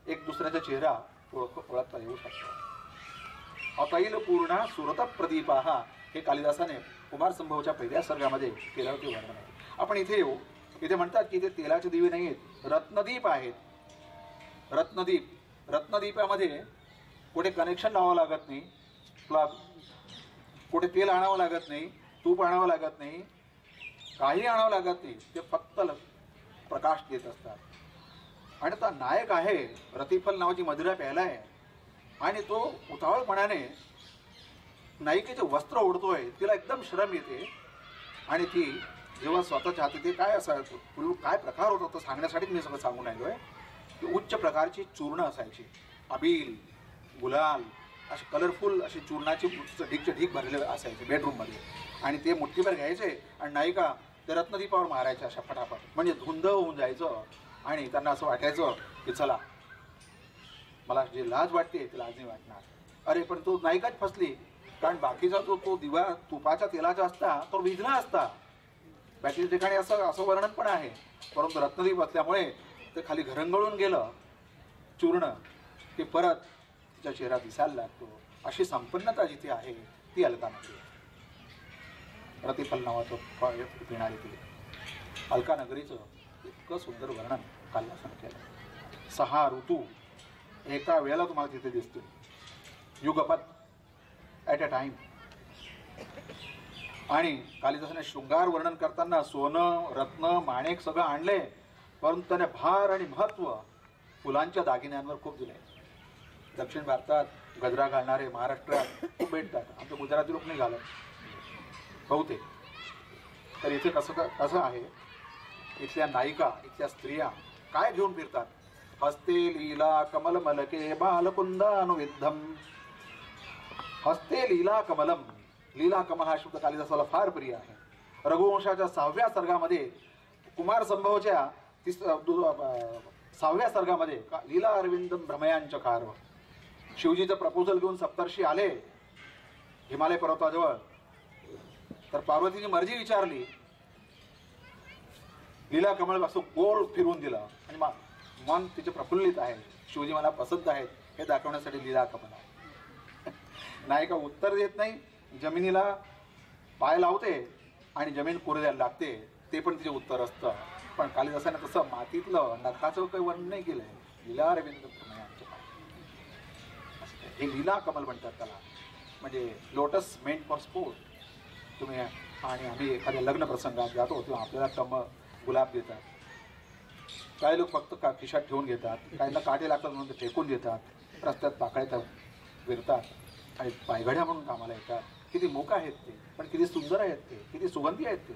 एक दुसऱ्याचा चेहरा ओळखता येऊ शकतो. अतैल पूर्णा सुरत प्रदीपाहा हे कालिदासाने कुमार संभवच्या पहिल्या सर्गामध्ये केल्यावर ते वर्णन आहे. आपण इथे येऊ. इथे म्हणतात की ते तेलाचे दिवे नाही आहेत, रत्नदीप आहेत. रत्नदीप, रत्नदीपामध्ये कुठे कनेक्शन लावावं लागत नाही, प्लग, कुठे तेल आणावं लागत नाही, तूप आणावं लागत नाही, काही आणावं लागत नाही. ते फक्त प्रकाश देत असतात. आणि आता नायक आहे, रतिफल नावाची मदिरा प्यायला आहे आणि तो उतावळपणाने नायिकेचे वस्त्र ओढतोय. तिला एकदम शरम येते आणि ती जेव्हा स्वतः चाहते ते काय असायचं, पूर्वी काय प्रकार होता तो सांगण्यासाठी मी सगळं सांगून राहिलोय. की उच्च प्रकारची चूर्ण असायची, अबील, गुलाल, असे कलरफुल असे चूर्णाचे ढीकचे ढीक भरलेले असायचे बेडरूममध्ये. आणि ते मुठ्ठीभर घ्यायचे आणि नायिका ते रत्नदीपावर मारायच्या अशा फटाफट, म्हणजे धुंद होऊन जायचं. आणि त्यांना असं वाटायचं की चला, मला जे लाज वाटते ती लाज नाही वाटणार. अरे पण तो नायिकाच फसली, कारण बाकीचा जो तो दिवा तुपाच्या तेलाचा असता तो विझला असता. बाकीच्या ठिकाणी असं वर्णन पण आहे, परंतु रत्नदीप असल्यामुळे ते खाली घरंगळून गेलं चूर्ण की परत तिचा चेहरा दिसायला लागतो. अशी संपन्नता जिथे आहे ती अलका नगरी आहे. रतिफल नावाचं फळ पिणारी ती अलका नगरीचं इतकं सुंदर वर्णन कालिदासाने केलं. 6 ऋतू एका वेळेला तुम्हाला तिथे दिसतील, युगपत, ॲट अ टाइम. आणि कालिदासाने शृंगार वर्णन करताना सोनं, रत्न, माणिक सगळं आणले, परंतु त्याने भार आणि महत्त्व फुलांच्या दागिन्यांवर खूप दिले. दक्षिण भारतात गजरा घालणारे महाराष्ट्रात खूप भेटतात, आमच्या गुजराती लोक नाही घालत बहुतेक. तर इथे कसं आहे, इथल्या नायिका, इथल्या स्त्रिया काय घेऊन फिरतात? हस्ते लीला कमल मलके बालकुंदानुविद्धम. हस्ते लीला कमलम, लीला कमल हा शब्द कालिदासाला फार प्रिय आहे. रघुवंशाच्या 6व्या सर्गामध्ये, कुमार संभवच्या 6व्या सर्गामध्ये लीला अरविंदम भ्रमयांचकार, शिवजीचं प्रपोजल घेऊन सप्तर्षी आले हिमालय पर्वताजवळ. तर पार्वतीची मर्जी विचारली, लीला कमळ असं गोल फिरवून दिलं आणि मन तिचे प्रफुल्लित आहे, शिवजी मला पसंत आहेत हे दाखवण्यासाठी लीला कमल आहे. नायिका उत्तर देत नाही, जमिनीला पाय लावते आणि जमीन कुरद्याला लागते, ते पण तिचे उत्तर असतं. पण कालिदासाने तसं मातीतलं नखाचं काही वर्णन नाही केलंय. लीला रवींद्र हे लीला कमल म्हणतात त्याला, म्हणजे लोटस मेंट फॉर स्पोर्ट. तुम्ही आणि आम्ही एखाद्या लग्न प्रसंगात जातो तेव्हा आपल्याला गुलाब देतात, काही लोक फक्त खिशात ठेवून घेतात, काहींना काटे लागतात म्हणून ते फेकून देतात, रस्त्यात पाकळ्यात विरतात आणि पायघड्या म्हणून कामाला येतात. किती मोक आहेत ते, पण किती सुंदर आहेत ते, किती सुगंधी आहेत ते.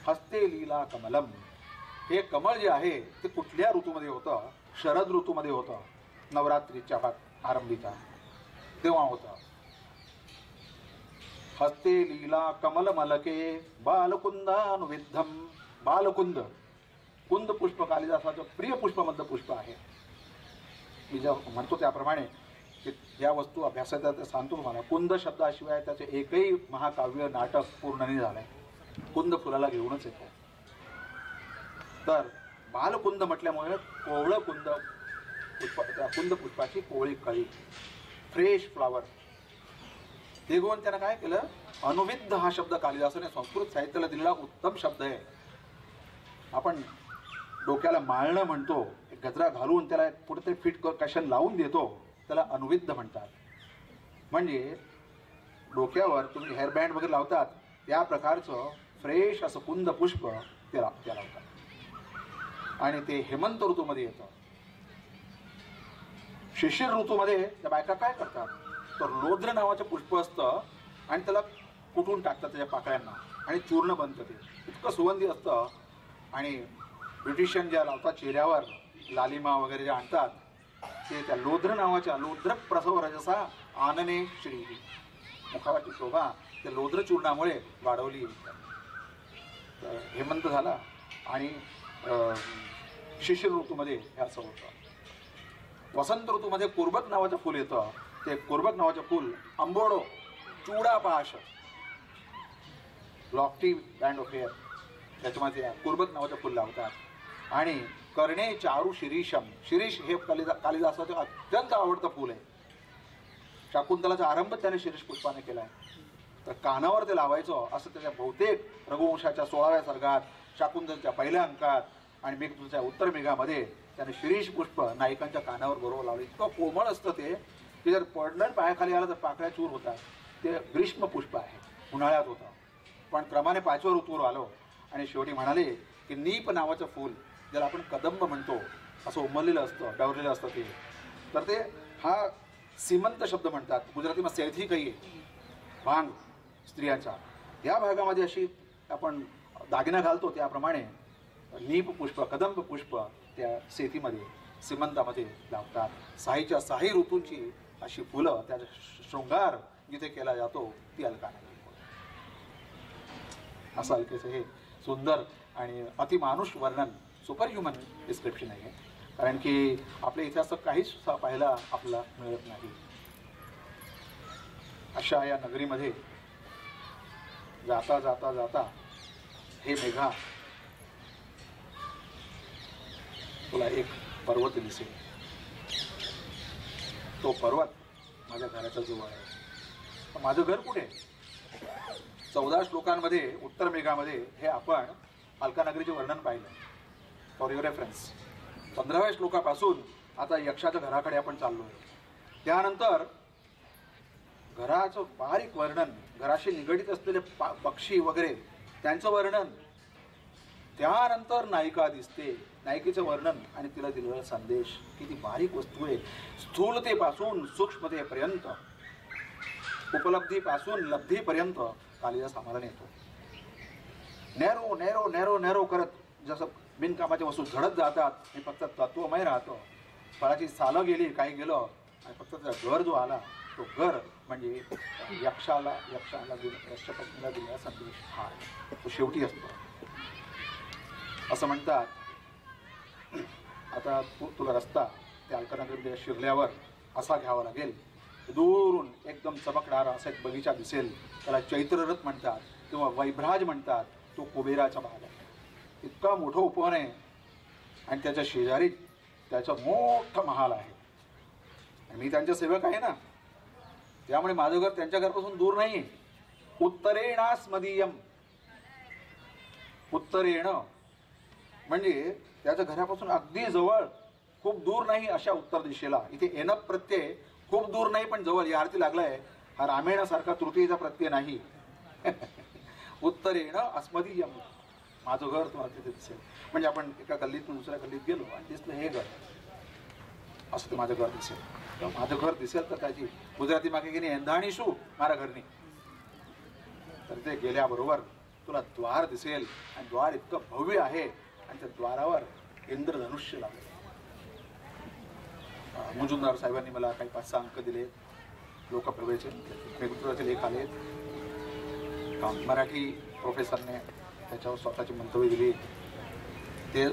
हस्ते लीला कमलम, हे कमळ जे आहे ते कुठल्या ऋतूमध्ये होतं? शरद ऋतूमध्ये होतं, नवरात्रीच्या आरंभीचा तेव्हा होतं. हस्ते लीला कमल मलके बालकुंदानुविद्धम. बालकुंद, कुंद पुष्प कालिदासाचं प्रिय पुष्पमधलं पुष्प आहे. मी जेव्हा म्हणतो त्याप्रमाणे या वस्तू अभ्यासाचा ते सांगतो तुम्हाला. कुंद शब्दाशिवाय त्याचे एकही महाकाव्य नाटक पूर्ण नाही झालंय. कुंद फुलाला घेऊनच येतो. तर बालकुंद म्हटल्यामुळे कोवळं कुंद पुष्प, त्या कुंद पुष्पाची कोवळी कळी, फ्रेश फ्लावर, ते घेऊन त्यानं काय केलं? अनुविद्ध हा शब्द कालिदासाने संस्कृत साहित्याला दिलेला उत्तम शब्द आहे. आपण डोक्याला माळणं म्हणतो, गजरा घालून त्याला कुठेतरी फिट कशन लावून देतो, त्याला अनुविद्ध म्हणतात. म्हणजे डोक्यावर तुम्ही हेअरबँड वगैरे लावतात त्या प्रकारचं फ्रेश असं कुंद पुष्प ते लावतात. आणि ते हेमंत ऋतूमध्ये येतं. शिशिर ऋतूमध्ये त्या बायका काय करतात, तर लोद्र नावाचं पुष्प असतं आणि त्याला कुटून टाकतात त्याच्या पाकळ्यांना आणि चूर्ण बनतं. ते इतकं सुगंधी असतं. आणि ब्रिटिशियन ज्या लावतात चेहऱ्यावर लालिमा वगैरे जे आणतात ते त्या लोद्र नावाच्या लोद्र प्रसव रजसा आनने श्री मुखावरची शोभा त्या लोद्र चूर्णामुळे वाढवली. हेमंत झाला आणि शिशिर ऋतूमध्ये हे असं होतं. वसंत ऋतूमध्ये कुर्बत नावाचं फूल येतं. ते कुर्बत नावाचं फूल आंबोडो चूडापाश लॉफ्टी बँड ऑफ हेअर त्याच्यामध्ये कुर्बत नावाचं फूल लावतात. आणि कर्णे चारू शिरीषम, शिरीष हे कालिदासाचं अत्यंत आवडतं फूल आहे. शाकुंतलाचा आरंभ त्याने शिरीष पुष्पाने केला आहे. तर कानावर ते लावायचं असं त्याच्या बहुतेक रघुवंशाच्या 16व्या सर्गात, शाकुंतलच्या पहिल्या अंकात आणि मेघदूतच्या उत्तर मेघामध्ये त्याने शिरीष पुष्प नायिकांच्या कानावर बरोबर लावलं. इतकं कोमळ असतं ते की जर पडलं पायाखाली आलं तर पाकळ्या चूर होतात. ते ग्रीष्म पुष्प आहे, उन्हाळ्यात होतं. पण क्रमाने 5व्या ऋतूवर आलो आणि शेवटी म्हणाले की नीप नावाचं फूल ज्याला आपण कदंब म्हणतो असं उमललेलं असतं, डवरलेलं असतं ते. तर ते हा सीमंत शब्द म्हणतात. गुजरातीमध्ये सेथी काही भांग स्त्रियांचा या भागामध्ये अशी आपण दागिना घालतो त्याप्रमाणे नीप पुष्प कदंब पुष्प त्या सेथीमध्ये सीमंतामध्ये लावतात. साहीच्या साही ऋतूंची अशी फुलं त्या शृंगार जिथे केला जातो ती अलकानगरी. असं अलकेचं हे सुंदर आणि अतिमानुष वर्णन सुपर ह्युमन डिस्क्रिप्शन आहे. कारण की आपल्या इतिहासात काहीच पाहायला आपल्याला मिळत नाही. अशा या नगरीमध्ये जाता जाता जाता हे मेघा तुला एक पर्वत दिसेल. तो पर्वत माझ्या घराच्या जवळ आहे. माझं घर कुठे? 14 श्लोकांमध्ये उत्तर मेघामध्ये हे आपण अलकानगरीचे वर्णन पाहिलं फॉर युअर रेफरन्स. 15व्या श्लोकापासून आता यक्षाच्या घराकडे आपण चाललोय. त्यानंतर घराचं बारीक वर्णन, घराशी निगडीत असलेले पक्षी वगैरे त्यांचं वर्णन. त्यानंतर नायिका दिसते, नायिकेचं वर्णन आणि तिला दिलेला संदेश. किती बारीक वस्तू आहे. स्थूलतेपासून सूक्ष्मतेपर्यंत, उपलब्धीपासून लब्धीपर्यंत कालिदास आम्हाला नेतो. नॅरो नॅरो नॅरो नॅरो करत जसं बिनकामाच्या वस्तू झडत जातात हे फक्त तत्वमय राहतं. फळाची सालं गेली, काही गेलं आणि फक्त त्याचा घर जो आला तो घर म्हणजे यक्षाला यक्षपत्नीला दिलेला संदेश हा तो शेवटी असतो. असं म्हणतात. आता तुला रस्ता त्या अलकानगरीमध्ये शिरल्यावर असा घ्यावा लागेल. दूरून एकदम चमकणारा असा एक बगीचा दिसेल. त्याला चैत्ररथ म्हणतात किंवा वैभ्राज म्हणतात. तो कुबेराचा भाग आहे. इतका मोठं उपवन आहे आणि त्याच्या शेजारी त्याचं मोठं महाल आहे. आणि मी त्यांच्या सेवक आहे ना, त्यामुळे माझं घर त्यांच्या घरापासून दूर नाही. उत्तरेणास्मदीयम, उत्तरेण म्हणजे त्याच्या घरापासून अगदी जवळ, खूप दूर नाही अशा उत्तर दिशेला. इथे एन प्रत्यय खूप दूर नाही पण जवळ. या अर्थी लागलाय हा रामेणासारखा तृतीयेचा प्रत्यय नाही. उत्तरेण अस्मदीयम, माझं घर तुम्हाला तिथे दिसेल. म्हणजे आपण एका गल्लीतून दुसऱ्या गल्लीत गेलो आणि दिसलं हे घर, असं ते माझं घर दिसेल. माझं घर दिसेल तर त्याची गुजराती मागे गेली एंधाणी शू मारा घरनी. तर ते गेल्याबरोबर तुला द्वार दिसेल आणि द्वार इतकं भव्य आहे आणि त्या द्वारावर इंद्रधनुष्य लागले. मुजुमदार साहेबांनी मला काही 5-6 अंक दिले. लोकप्रवेचे मेघदूताचे लेख आले. मराठी प्रोफेसरने त्याच्यावर स्वतःची मंतव्य दिली. ते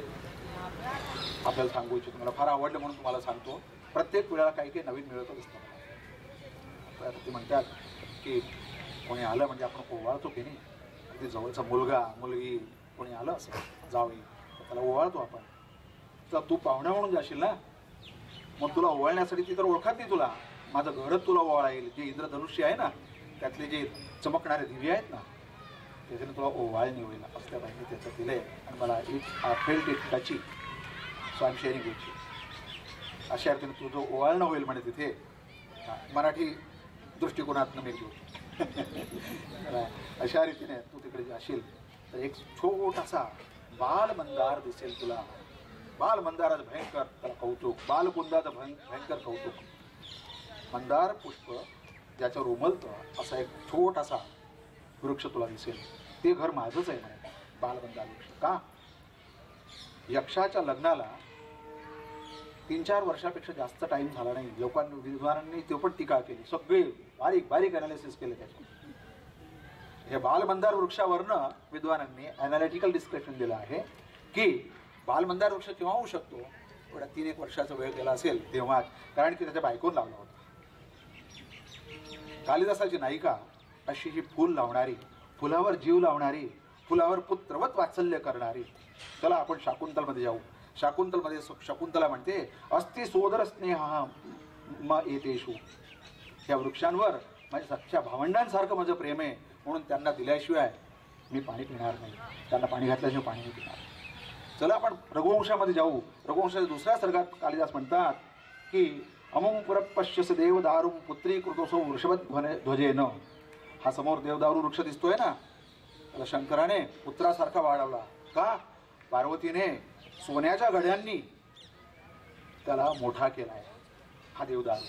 आपल्याला सांगू इच्छितो. मला फार आवडलं म्हणून तुम्हाला सांगतो. प्रत्येक वेळेला काही काही नवीन मिळतच असतं. तर ते म्हणतात की कोणी आलं म्हणजे आपण ओवाळतो की नाही. अगदी जवळचा मुलगा मुलगी कोणी आलं असं जावई तर त्याला ओवाळतो आपण. तर तू पाहुण्या म्हणून जाशील ना, मग तुला ओवाळण्यासाठी ती तर ओळखत नाही तुला. माझं घरच तुला ओवाळेल. जे इंद्रधनुष्य आहे ना त्यातले जे चमकणारे दिवे आहेत ना त्याच्याने तुला ओवाळणी होईल असल्या पाहिजे. त्याचं दिलंय आणि मला felt it touchy so I am sharing with you. अशा अर्थीने तुझं ओवाळणं होईल म्हणे तिथे. मराठी दृष्टिकोनातनं मी घेऊ. अशा रीतीने तू तिकडे जाशील तर एक छोटासा बाल मंदार दिसेल तुला. बाल मंदाराचं भयंकर त्याला कौतुक, बालकुंदाचं भयंकर कौतुक. मंदार पुष्प ज्याच्यावर उमलतं असा एक छोटासा वृक्ष तुला दिसेल, ते घर माझंच आहे म्हणे बालमंदार वृक्ष. का? यक्षाच्या लग्नाला 3-4 वर्षापेक्षा जास्त टाइम झाला नाही. विद्वानांनी ते पण टीका केली, सगळे बारीक बारीक अनालिसिस केले त्याचे. हे बालमंदार वृक्षावरनं विद्वानांनी अनालिटिकल डिस्कशन दिलं आहे की बालमंदार वृक्ष केव्हा होऊ शकतो, एवढा 3-1 वर्षाचा वेळ गेला असेल तेव्हा, कारण की त्याच्या बायकोन लावला होता. कालिदासाची नायिका अशी ही फूल लावणारी, फुलावर जीव लावणारी, फुलावर पुत्रवत वात्सल्य करणारी. चला आपण शाकुंतलमध्ये जाऊ. शाकुंतलमध्ये शकुंतला म्हणते, अस्ति सोदर स्नेह म एतेषु. या वृक्षांवर माझ्या सख्या भावंडांसारखं माझं प्रेम आहे, म्हणून त्यांना दिल्याशिवाय मी पाणी पिणार नाही, त्यांना पाणी घातल्याशिवाय पाणी नाही पिणार. चला आपण रघुवंशामध्ये जाऊ. रघुवंशाच्या दुसऱ्या सर्गात कालिदास म्हणतात की अमुं पुरपश्यस देवदारुं पुत्री कृतोसो वृषभध्वजेन. हा समोर देवदारू वृक्ष दिसतोय ना, त्याला शंकराने पुत्रासारखा वाढवला. का? पार्वतीने सोन्याच्या घड्यांनी त्याला मोठा केलाय. हा देवदारू.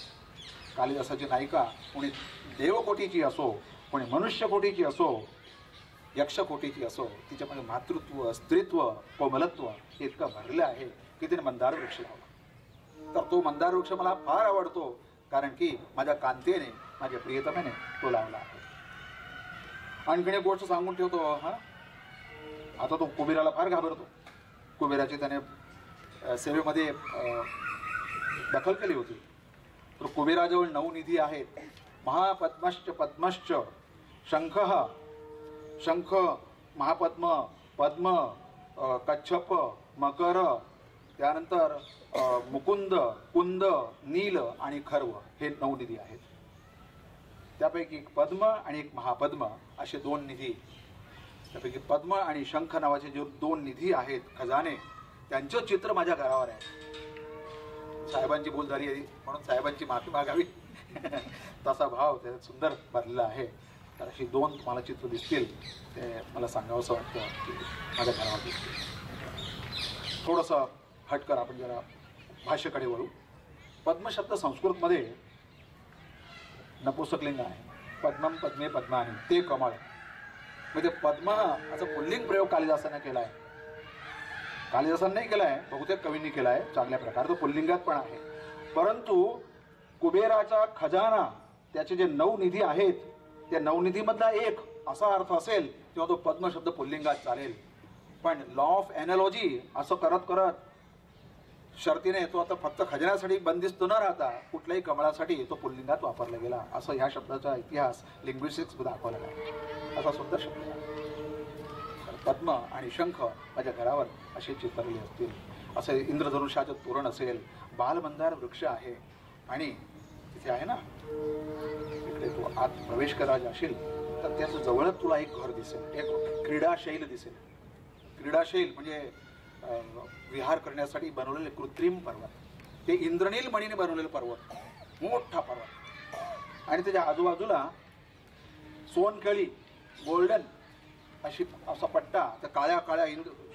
कालिदासाची नायिका कोणी देवकोटीची असो, कोणी मनुष्यकोटीची असो, यक्षकोटीची असो, तिच्यामध्ये मातृत्व, स्त्रीत्व, कोमलत्व हे इतकं भरलं आहे की तिने मंदार वृक्ष लावला. तर तो मंदार वृक्ष मला फार आवडतो, कारण की माझ्या कांतेने, माझ्या प्रियतमेने तो लावला आहे. आणखीन एक गोष्ट सांगून ठेवतो. आता तो कुबेराला फार घाबरतो. कुबेराची त्याने सेवेमध्ये दखल केली होती. तर कुबेराजवळ 9 निधी आहेत. महापद्मश्च पद्मश्च, शंख, शंख, महापद्म, पद्म, कच्छप, मकर, त्यानंतर मुकुंद, कुंद, नील आणि खर्व हे 9 निधी आहेत. त्यापैकी एक पद्म आणि एक महापद्म असे 2 निधी. त्यापैकी पद्म आणि शंख नावाचे जे 2 निधी आहेत, खजाने, त्यांचं चित्र माझ्या घरावर आहे. साहेबांची बोल झाली म्हणून साहेबांची माफी मागावी तसा भाव त्याच्यात सुंदर भरलेला आहे. तर अशी 2 तुम्हाला चित्र दिसतील, ते मला सांगावंसं वाटतं की माझ्या घरावर दिसतील. थोडंसं हटकर आपण जरा भाषेकडे वळू. पद्म शब्द संस्कृतमध्ये नपुंसकलिंग आहे. पद्मम पद्मे पद्मानी, ते कमळ. म्हणजे पद्म असा पुल्लिंग प्रयोग कालिदासाने केला आहे. कालिदासाने नाही केला आहे, बहुतेक कवींनी केला आहे चांगल्या प्रकारे. तो पुल्लिंगात पण आहे. परंतु कुबेराचा खजाना, त्याचे जे 9 निधी आहेत, त्या 9 निधीमधला एक असा अर्थ असेल तेव्हा तो पद्म शब्द पुल्लिंगात चालेल. पण लॉ ऑफ एनॉलॉजी असं करत करत शर्तीने तो आता फक्त खजान्यासाठी बंदिस्त न राहता कुठल्याही कमळासाठी तो पुल्लिंगात वापरला गेला, असं ह्या शब्दाचा इतिहास लिंग्विस्टिक्स दाखवला आहे. असा सुंदर शब्द आहे. पद्म आणि शंख माझ्या घरावर असे चित्रले असतील. असे इंद्रधनुष्याचं तोरण असेल, बालमंदार वृक्ष आहे, आणि तिथे आहे ना, इकडे तू आत प्रवेश करायचा असेल तर त्याच्या जवळच तुला एक घर दिसेल, एक क्रीडाशैल दिसेल. क्रीडाशैल म्हणजे विहार करण्यासाठी बनवलेले कृत्रिम पर्वत. ते इंद्रनील मणीने बनवलेले पर्वत, मोठा पर्वत, आणि त्याच्या आजूबाजूला सोनकळी, गोल्डन असा पट्टा, त्या काळ्या काळ्या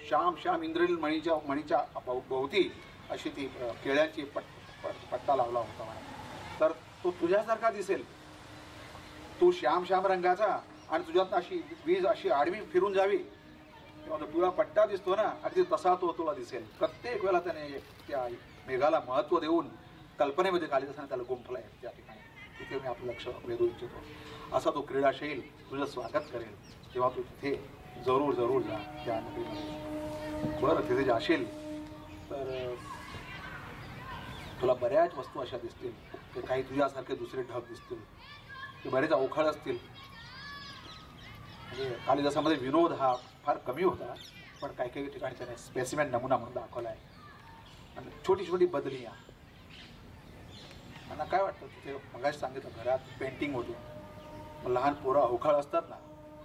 श्याम इंद्रनील मणीच्या भोवती अशी ती केळ्यांची पट्टा लावला होता मला. तर तो तुझ्यासारखा दिसेल. तू श्याम रंगाचा, आणि तुझ्यात अशी वीज अशी आडवी फिरून जावी तेव्हा तो पिवळा पट्टा दिसतो ना, अगदी तसा तो तुला दिसेल. प्रत्येक वेळेला त्याने त्या मेघाला महत्त्व देऊन कल्पनेमध्ये कालिदासाने त्याला गुंफलाय त्या ठिकाणी. तिथे मी आपलं लक्ष वेधू इच्छितो. असा तो क्रीडाशैल तुझं स्वागत करेल, तेव्हा तू तिथे जरूर जा त्या नगरीमध्ये. बरं, तिथे जाशील तर तुला बऱ्याच वस्तू अशा दिसतील, ते काही तुझ्यासारखे दुसरे ढग दिसतील, ते बरेच अवखळ असतील. म्हणजे कालिदासामध्ये विनोद हा फार कमी होता, पण काही काही ठिकाणी त्याने स्पेसिमेन नमुना म्हणून दाखवला आहे. आणि छोटी छोटी बदलियां. मला काय वाटतं, तिथे मगाशी सांगितलं घरात पेंटिंग होती, मग लहान पोरं अवखळ असतात ना,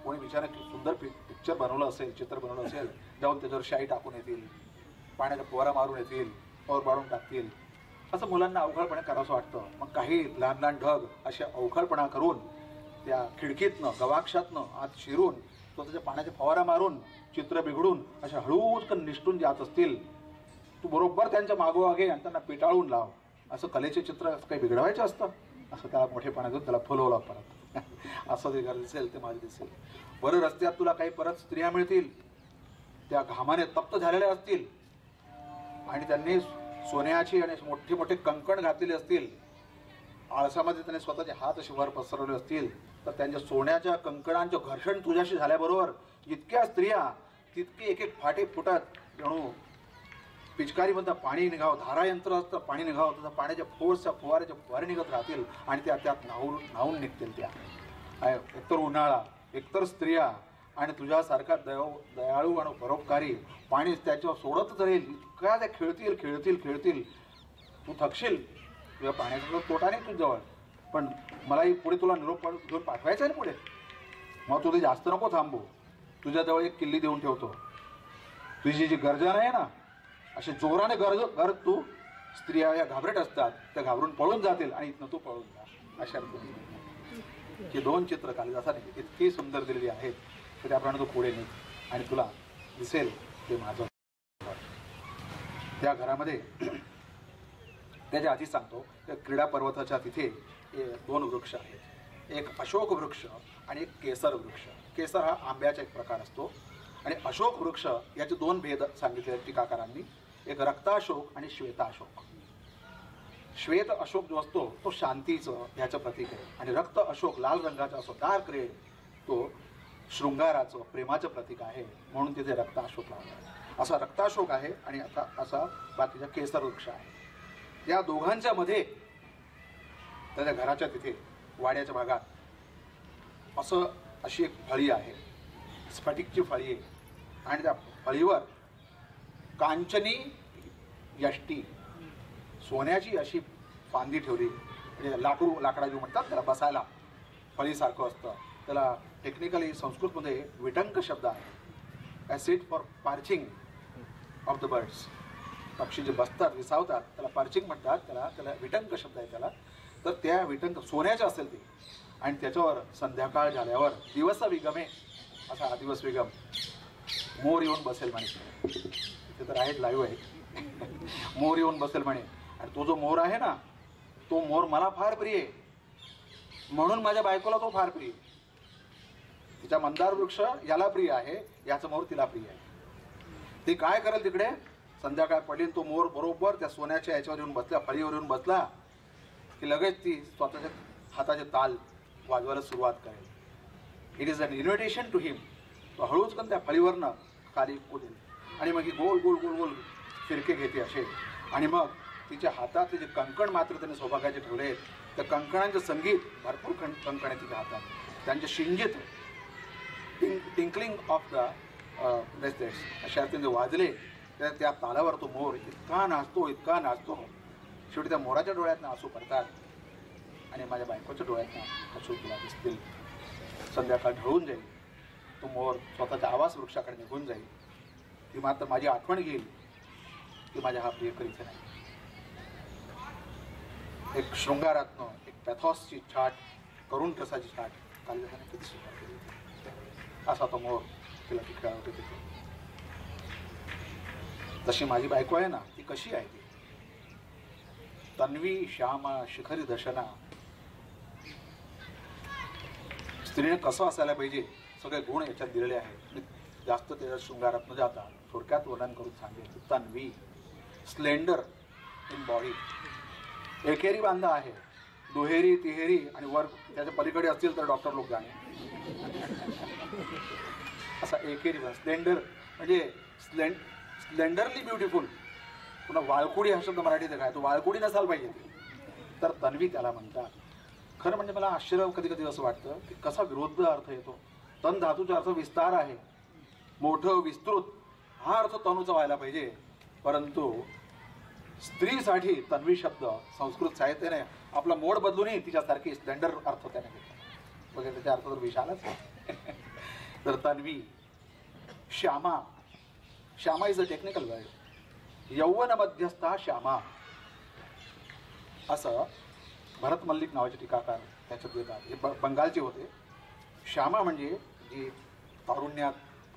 कोणी विचारा की सुंदर पिक्चर बनवलं असेल, चित्र बनवलं असेल, जाऊन त्याच्यावर शाई टाकून येतील, पाण्याचा फवारा मारून येतील, और मारून टाकतील, असं मुलांना अवघडपणे करावंसं वाटतं. मग काही लहान लहान ढग असे अवघडपणा करून त्या खिडकीतनं, गवाक्षातनं आत शिरून तो त्याच्या पाण्याचा फवारा मारून चित्र बिघडून अशा हळूच निष्ठून जात असतील. तू बरोबर त्यांच्या मागोमागे आणि त्यांना पिटाळून लाव. असं कलेचे चित्र काही बिघडवायचं असतं. असं त्याला मोठेपणा देऊन त्याला फुलवला परत. असं जे घर दिसेल ते माझे दिसेल. बरं रस्त्यात तुला काही परत स्त्रिया मिळतील, त्या घामाने तप्त झालेल्या असतील आणि त्यांनी सोन्याची आणि मोठे मोठे कंकण घातलेले असतील, आळसामध्ये त्यांनी स्वतःचे हात असे वर पसरवले असतील, तर त्यांच्या सोन्याच्या कंकणांचं घर्षण तुझ्याशी झाल्याबरोबर इतक्या स्त्रिया तितके एक एक फाटे फुटत जणू पिचकारीमधनं पाणी निघावं, धारायंत्र असतं पाणी निघावं तसं पाण्याच्या फोर्सच्या फुवाऱ्याच्या फुवारे निघत राहतील आणि त्या त्यात न्हावून निघतील. त्या एकतर उन्हाळा, एकतर स्त्रिया आणि तुझ्यासारखा दयाळू आणि परोपकारी पाणी त्याच्यावर सोडतच राहील. इतक्या त्या खेळतील खेळतील खेळतील. तू थकशील, तुझ्या पाण्याचा तोटा नाही तुझ्याजवळ, पण मलाही पुढे तुला निरोप घेऊन पाठवायचं आहे ना पुढे. मग तुझे जास्त नको थांबू. तुझ्याजवळ एक किल्ली देऊन ठेवतो. तुझी जी गर्जना आहे ना, असे जोराने गरज तू, स्त्रिया या घाबरट असतात, त्या घाबरून पळून जातील आणि इथनं तू पळून जा. अशा ही 2 चित्र कालिदासाने इतकी सुंदर दिलेली आहेत की त्याप्रमाणे तू पुढे निघ आणि तुला दिसेल ते माझं. त्या घरामध्ये त्याच्या आधी सांगतो, त्या क्रीडा पर्वताच्या तिथे 2 वृक्ष आहेत. एक अशोक वृक्ष आणि एक केसर वृक्ष. केसर हा आंब्याचा एक प्रकार असतो आणि अशोक वृक्ष याचे 2 भेद सांगितले टीकाकारांनी. एक रक्ताशोक आणि श्वेताशोक. श्वेत अशोक जो असतो तो शांतीचं ह्याचं प्रतीक आहे आणि रक्त अशोक लाल रंगाचा असतो, डार्क रेड, तो शृंगाराचं प्रेमाचं प्रतीक आहे, म्हणून तिथे रक्ताशोक लावला. असा रक्ताशोक आहे आणि आता असा बाकीचा केसर वृक्ष आहे. या दोघांच्या मध्ये त्याच्या घराच्या तिथे वाड्याच्या भागात अशी एक फळी आहे, स्फटिकची फळी आहे आणि त्या फळीवर कांचनी यष्टी, सोन्याची अशी फांदी ठेवली. म्हणजे लाकडा जो म्हणतात त्याला बसायला फळीसारखं असतं. त्याला टेक्निकली संस्कृतमध्ये विटंक शब्द आहे. A seat for perching of the birds. पक्षी जे बसतात विसावतात त्याला पार्चिंग म्हणतात. त्याला विटंक शब्द आहे त्याला. तर त्या विटंक सोन्याच्या असेल ते आणि त्याच्यावर संध्याकाळ झाल्यावर दिवस विगमे, असा दिवस विगम, मोर येऊन बसेल म्हणे. ते तर आहेत, लाईव्ह आहे. मोर येऊन बसेल म्हणे. आणि तो जो मोर आहे ना, तो मोर मला फार प्रिय आहे, म्हणून माझ्या बायकोला तो फार प्रिय. तिचा मंदार वृक्ष याला प्रिय आहे, याचं मोर तिला प्रिय आहे. ती काय करेल तिकडे, संध्याकाळ पडली तो मोर बरोबर त्या सोन्याच्या याच्यावर येऊन बसला, फळीवर येऊन बसला की लगेच ती स्वतःच्या हाताचे ताल वाजवायला सुरुवात करेल. It is an invitation to him. तो हळूच करून त्या फळीवरनं खाली उडेल आणि मग ही गोल गोल गोल गोल फिरके घेते असे. आणि मग तिच्या हातातले जे कंकण मात्र त्याने सौभाग्याचे ठेवले आहेत, त्या कंकणांचं संगीत, भरपूर कंकण आहे तिच्या हातात, त्यांचे शिंजित टिंकलिंग ऑफ द ब्रेसलेट्स अशा अर्थाने वाजले. त्या तालावर तो मोर इतका नाचतो, इतका नाचतो. शेवटी त्या मोराच्या डोळ्यातनं आसू पडतात आणि माझ्या बायकोच्या डोळ्यातनं आसू तुला दिसतील. संध्याकाळ ढळून जाईल. तो मोर स्वतःच्या आवास वृक्षाकडे निघून जाईल. ती मात्र माझी आठवण घेईल की माझ्या हा प्रियकर इथे नाही. एक शृंगारातनं, एक पॅथॉसची छाट, करुण रसाची छाट कालिदासाने किती सुंदर केली होती. असा तो मोर तिला ती खेळवते तिथे. तशी माझी बायको आहे ना, ती कशी आहे ती तन्वी श्यामा शिखरी दशना. स्त्रीने कसं असायला पाहिजे सगळे गुण याच्यात दिलेले आहेत. मी जास्त त्याच्या शृंगारात न जाता थोडक्यात वर्णन करून सांगेल. तन्वी, स्लेंडर इन बॉडी, एकेरी बांधा आहे, दुहेरी तिहेरी आणि वर त्याच्या पलीकडे असतील तर डॉक्टर लोक जाणे. असा एकेरी बांधा. स्लेंडर म्हणजे स्लेंडरली ब्युटिफुल. पुन्हा वाळकुडी हा शब्द मराठीत काय, तो वाळकुडी नसायला पाहिजे तर तन्वी त्याला म्हणतात. खरं म्हणजे मला आश्चर्य कधी कधी असं वाटतं की कसा विरुद्ध अर्थ येतो. तन धातूचा अर्थ विस्तार आहे, मोठं विस्तृत, हा अर्थ तनूचा व्हायला पाहिजे. परंतु स्त्रीसाठी तन्वी शब्द संस्कृत साहित्याने आपला मोड बदलूनही तिच्यासारखी स्लेंडर अर्थ त्याने घेतला. वगैरे त्याचा अर्थ तर विशालच आहे. तर Tanvi, Shyama, Shyama is a technical word. यौवन मध्यस्था श्यामा असं भरत मल्लिक नावाचे टीकाकार त्याच्यात देतात. हे बंगालचे होते. श्यामा म्हणजे जी तारुण्यात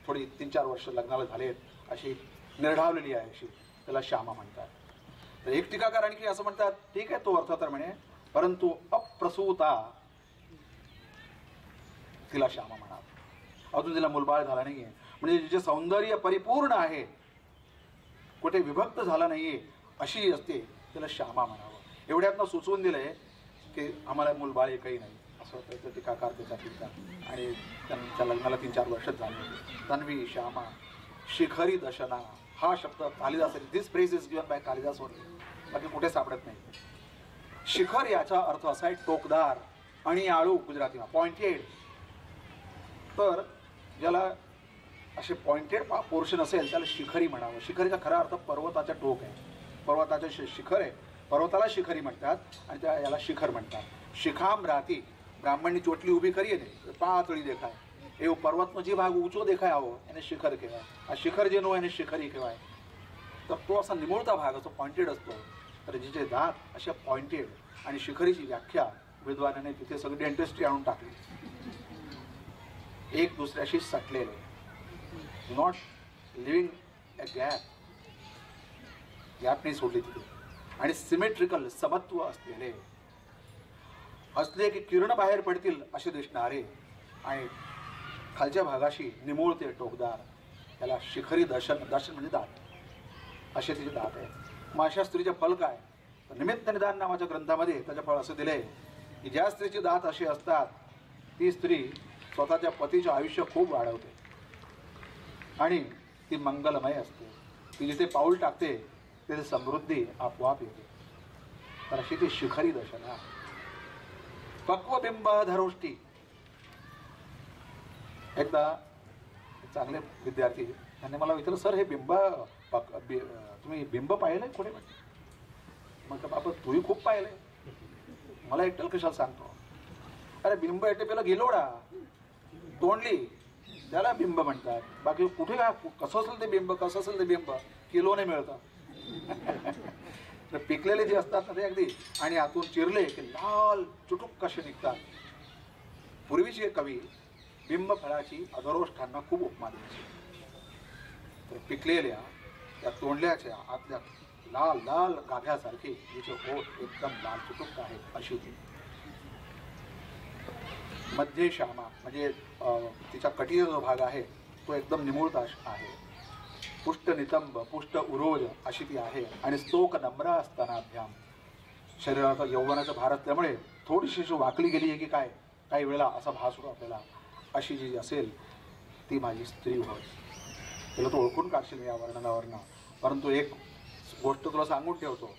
थोडी 3-4 वर्ष लग्नाला झालेत, अशी निर्ढावलेली आहे अशी, त्याला श्यामा म्हणतात. तर एक टीकाकार आणखी असं म्हणतात, ठीक आहे तो अर्थ तर म्हणे, परंतु अप्रसूता तिला श्यामा म्हणावं. अजून तिला मुलबाळ झाला नाहीये, म्हणजे जिचे सौंदर्य परिपूर्ण आहे, कुठे विभक्त झाला नाहीये, अशी असते तिला श्यामा म्हणावं. एवढ्यातनं सुचवून दिलंय की आम्हाला मुलबाळ एकही नाही असं त्याचं टीकाकार त्याच्यात लिहितात. आणि त्यांच्या लग्नाला 3-4 वर्षच झाली होती. तन्वी श्यामा शिखरी दशना हा शब्द Kalidas, this phrase is given by Kalidas only, बाकी कुठे सापडत नाही. शिखर याचा अर्थ असा आहे टोकदार आणि आळू, गुजरातीला पॉइंटेड. तर ज्याला असे पॉइंटेड पोर्शन असेल त्याला शिखरी म्हणावं. शिखरीचा खरा अर्थ पर्वताचा टोक आहे, पर्वताचे शिखर आहे, पर्वताला शिखरी म्हणतात आणि त्या याला शिखर म्हणतात. शिखाम राती ब्राह्मणनी ચોટલી ઊભી કરીએ ને પાતળી દેખાય, એવું પર્વતનો જે ભાગ ઊંચો દેખાય આવો એને શિખર કહેવાય. આ શિખર જેનો એને શિખરી કહેવાય. तर तो असा निमुळता भाग असतो, पॉइंटेड असतो. तर जिचे दात अशा पॉइंटेड आणि शिखरीची व्याख्या विद्वानाने तिथे सगळी डेंटिस्ट्री आणून टाकली. एक दुसऱ्याशी सटलेले, not leaving a gap, gap नाही सोडली तिथे. आणि सिमेट्रिकल समत्व असलेले असले की किरण बाहेर पडतील असे दिसणारे आणि खालच्या भागाशी निमुळते टोकदार, त्याला शिखरी दर्शन. दर्शन म्हणजे दात, असे तिचे दात आहे. मग अशा स्त्रीचे फल काय? तर निमित्त निदान नावाच्या ग्रंथामध्ये त्याचे फळ असं दिले की ज्या स्त्रीचे दात असे असतात ती स्त्री स्वतःच्या पतीचे आयुष्य खूप वाढवते आणि ती मंगलमय असते. ती जिथे पाऊल टाकते तिथे समृद्धी आपोआप येते. तर अशी ती शिखरी दशना. पक्वबिंब धरोष्टी. एकदा चांगले विद्यार्थी त्यांनी मला विचारलं, सर हे तुम्ही बिंब पाहिलंय कुठे? मग बाबा तूही खूप पाहिलंय, मला एकटल कशाला सांगतो? अरे बिंब येते पेला गिलोडा तोंडली त्याला बिंब म्हणतात. बाकी कुठे का कसं असेल ते बिंब, कसं असेल ते बिंब किलोने मिळतं. तर पिकलेले जे असतात ना ते अगदी, आणि आतून चिरले की लाल चुटुक कसे निघतात. पूर्वीचे कवी बिंब फळाची अधरोष्ठांना खूप उपमा द्यायची. तर पिकलेल्या त्या तोंडल्याच्या आतल्या लाल लाल गाभ्यासारखे जिचे ओठ एकदम लाल चुटुक आहेत अशी ती. मध्ये श्यामा म्हणजे तिच्या कटीचा जो भाग आहे तो एकदम निमुळता आहे. पुष्ट नितंब पुष्ट उरोज अशी ती आहे. आणि स्तोक नम्र असतानाभ्याम, शरीराचा यौवनाचा भार असल्यामुळे थोडीशी वाकली गेली आहे की काय काही वेळेला असा भास होतो आपल्याला. अशी जी असेल ती माझी स्त्री होय. तिला तो ओळखून काढशील या वर्णनावरनं. परंतु एक गोष्ट तुला सांगून ठेवतो,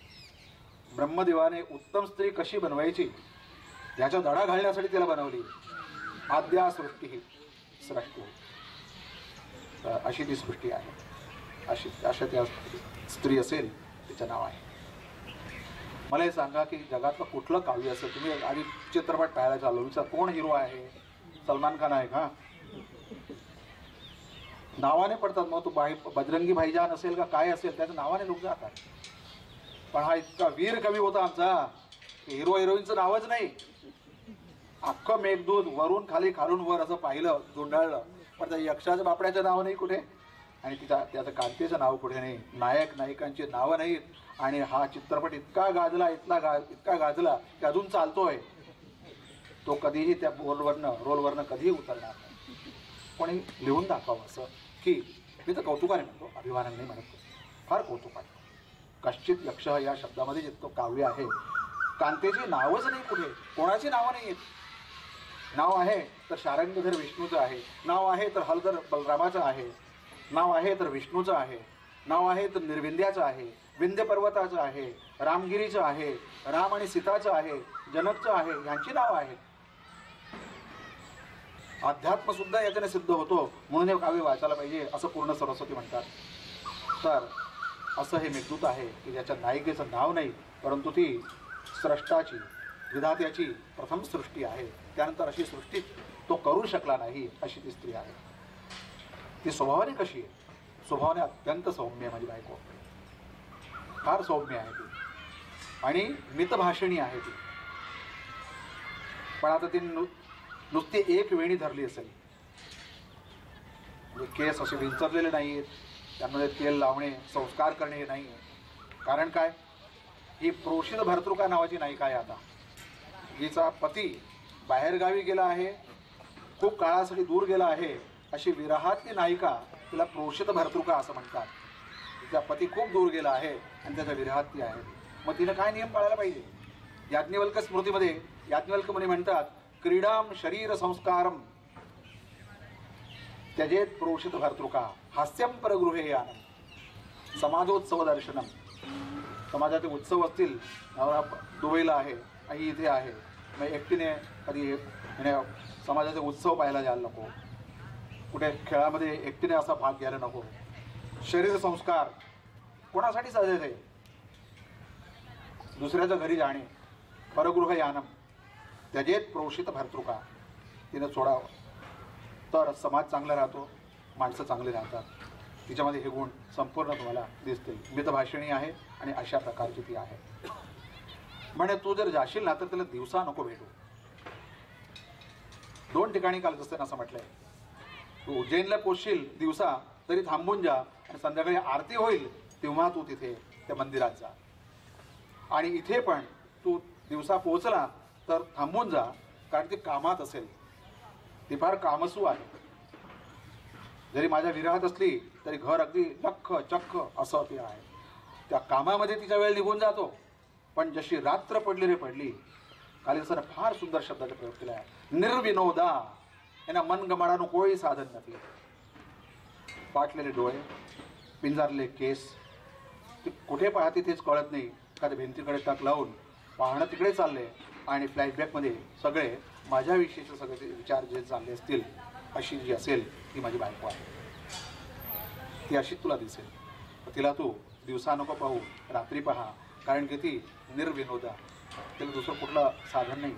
ब्रह्मदेवाने उत्तम स्त्री कशी बनवायची याचा धडा घालण्यासाठी तिला बनवली. आद्या सृष्टी ही सृष्टी, अशी ती सृष्टी आहे. अशा त्या स्त्री असेल तिचं नाव आहे. मला हे सांगा की जगातलं कुठलं काव्य असेल, तुम्ही आधी चित्रपट पाहायला चालू विचार कोण हिरो आहे? सलमान खान आहे का? नावाने पडतात. मग तो बजरंगी भाईजान असेल का काय असेल त्याच्या नावाने लोक जातात. पण हा इतका वीर कवी होता आमचा, हिरो हिरोईनचं नावच नाही. अख्खं मेघदूत वरून खाली खालून वर असं पाहिलं धुंडाळलं, पण त्या यक्षाच्या बापड्याचं नाव नाही कुठे, आणि त्याचं कांतेचं नाव कुठे नाही, नायक नायिकांची नावं नाहीत. आणि हा चित्रपट इतका गाजला इतका गाजला की अजून चालतोय. तो कधीही त्या रोलवरनं कधीही उतरणार नाही. कोणी लिहून दाखवावं असं की मी तर कौतुकाने म्हणतो, अभिमानाने नाही म्हणतो, फार कौतुक आहे. कश्चित यक्ष या शब्दामध्ये जितकं काव्य आहे, कांतेची नावच नाही कुठे, कोणाची नावं नाही आहेत. नाव आहे तर शारंगधर विष्णूचं आहे, नाव आहे तर हलधर बलरामाचं आहे, नाव आहे तर विष्णूचं आहे, नाव आहे तर निर्विंध्याचं आहे, विंध्य पर्वताचं आहे, रामगिरीचं आहे, राम आणि सीताचं आहे, जनकचं आहे, यांची नावं आहेत. अध्यात्म सुद्धा याच्याने सिद्ध होतो. म्हणून हे काव्य वाचायला पाहिजे असं पूर्ण सरस्वती म्हणतात. तर असं हे मेघदूत आहे की ज्याच्या नायिकेचं नाव नाही, परंतु ती स्रष्टाची विधात्याची प्रथम सृष्टी आहे. त्यानंतर अशी सृष्टी तो करू शकला नाही अशी ती स्त्री आहे. ती स्वभावाने कशी आहे? स्वभावाने अत्यंत सौम्य आहे. माझी बायको फार सौम्य आहे ती आणि मितभाषणी आहे ती. पण आता ती नुसती एक वेणी धरली असेल, केस असे विंचरलेले नाहीत, त्यांमध्ये तेल लावणे, संस्कार करणे हे नाही आहे. कारण काय, ही प्रोषित भर्तृका नावाची नायिका आहे. आता हिचा पती बाहेरगावी गेला आहे, खूप काळासाठी दूर गेला आहे, अशी विरहातली नायिका तिला प्रोषित भर्तृका असं म्हणतात. तिचा पती खूप दूर गेला आहे आणि त्याच्या विरहात ती आहे. मग तिनं काय नियम पाळायला पाहिजे? याज्ञवल्क स्मृतीमध्ये याज्ञवल्क मुनी म्हणतात, क्रीडाम शरीर संस्कारम त्यजेत प्रोषित भर्तृका हास्यम परगृहे यानम समाजोत्सव दर्शनम. समाजाचे उत्सव असतील, नवरा दुबईला आहे, आई इथे आहे, मग एकटीने कधी समाजाचे उत्सव पाहायला जायला नको, कुठे खेळामध्ये एकटीने असा भाग घ्यायला नको. शरीर संस्कार कोणासाठी साधायचे? दुसऱ्याच्या घरी जाणे, परगृह यानम त्यजेत प्रोषित भर्तृका, तिनं सोडावं. तर समाज चांगला राहतो, माणसं चांगली राहतात. तिच्यामध्ये हे गुण संपूर्ण तुम्हाला दिसतील. मितभाषिणी आहे आणि अशा प्रकारची ती आहे. म्हणे तू जर जाशील ना तर त्याला दिवसा नको भेटू. 2 ठिकाणी काल जसं असं म्हटलंय, तू उज्जैनला पोचशील दिवसा तरी थांबून जा आणि संध्याकाळी आरती होईल तेव्हा तू तिथे त्या मंदिरात जा. आणि इथे पण तू दिवसा पोहोचला तर थांबून जा, कारण ती कामात असेल, ती फार कामसू आहे. जरी माझ्या विरहात असली तरी घर अगदी लख्ख चक्ख असं ती आहे. त्या कामामध्ये तिचा वेळ निघून जातो. पण जशी रात्र पडली रे पडली, कालिदासाने फार सुंदर शब्दाचा प्रयोग केला आहे. निर्विनोदा एना मन गमाडाનું કોઈ साधन નથી. पाटलेले डोळे, पिंजारले केस, ते कुठे पाहते तेच कळत नाही. एखाद्या भिंतीकडे टक लावून पाहणं तिकडे चालले आणि फ्लॅशबॅकमध्ये सगळे माझ्याविषयीचे सगळे विचार जे चालले असतील, अशी जी असेल ती माझी बायको आहे. ती अशी तुला दिसेल. तिला तू दिवसा नको पाहू, रात्री पहा, कारण की ती निर्विनोदा, तिला दुसरं कुठलं साधन नाही.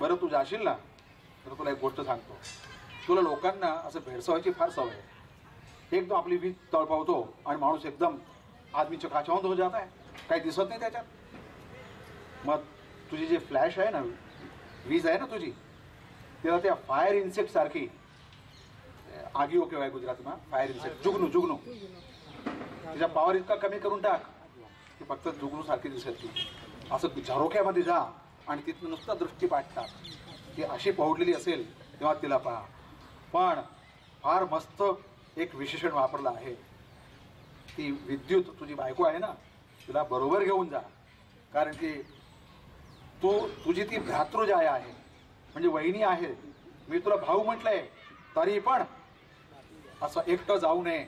बरं तू जाशील ना तर तुला एक गोष्ट सांगतो. तुला लोकांना असं भेडसावायची फार सवय आहे. एकदम आपली वीज तळपावतो आणि माणूस एकदम आदमी चकाचौंध हो जात आहे, काही दिसत नाही त्याच्यात. मग तुझी जे फ्लॅश आहे ना, वीज आहे ना तुझी, तिला त्या फायर इन्सेक्ट सारखी, आगी ओके आहे गुजरातीમાં, फायर इन्सेक्ट, जुगनू जुगनू, तिचा पॉवर इतका कमी करून टाक की फक्त जुगनू सारखी दिसेल ती. असं झरोख्यामध्ये जा आणि तिथून नुसतं दृष्टीपाठ टाक. ती अशी पौडलेली असेल तेव्हा तिला पहा. पण फार मस्त एक विशेषण वापरलं आहे. ती विद्युत तुझी बायको आहे ना, तिला बरोबर घेऊन जा, कारण की तुझी ती भ्रातृजाया आहे, म्हणजे वहिनी आहे. मी तुला भाऊ म्हटलंय तरी पण असं एकटं जाऊ नये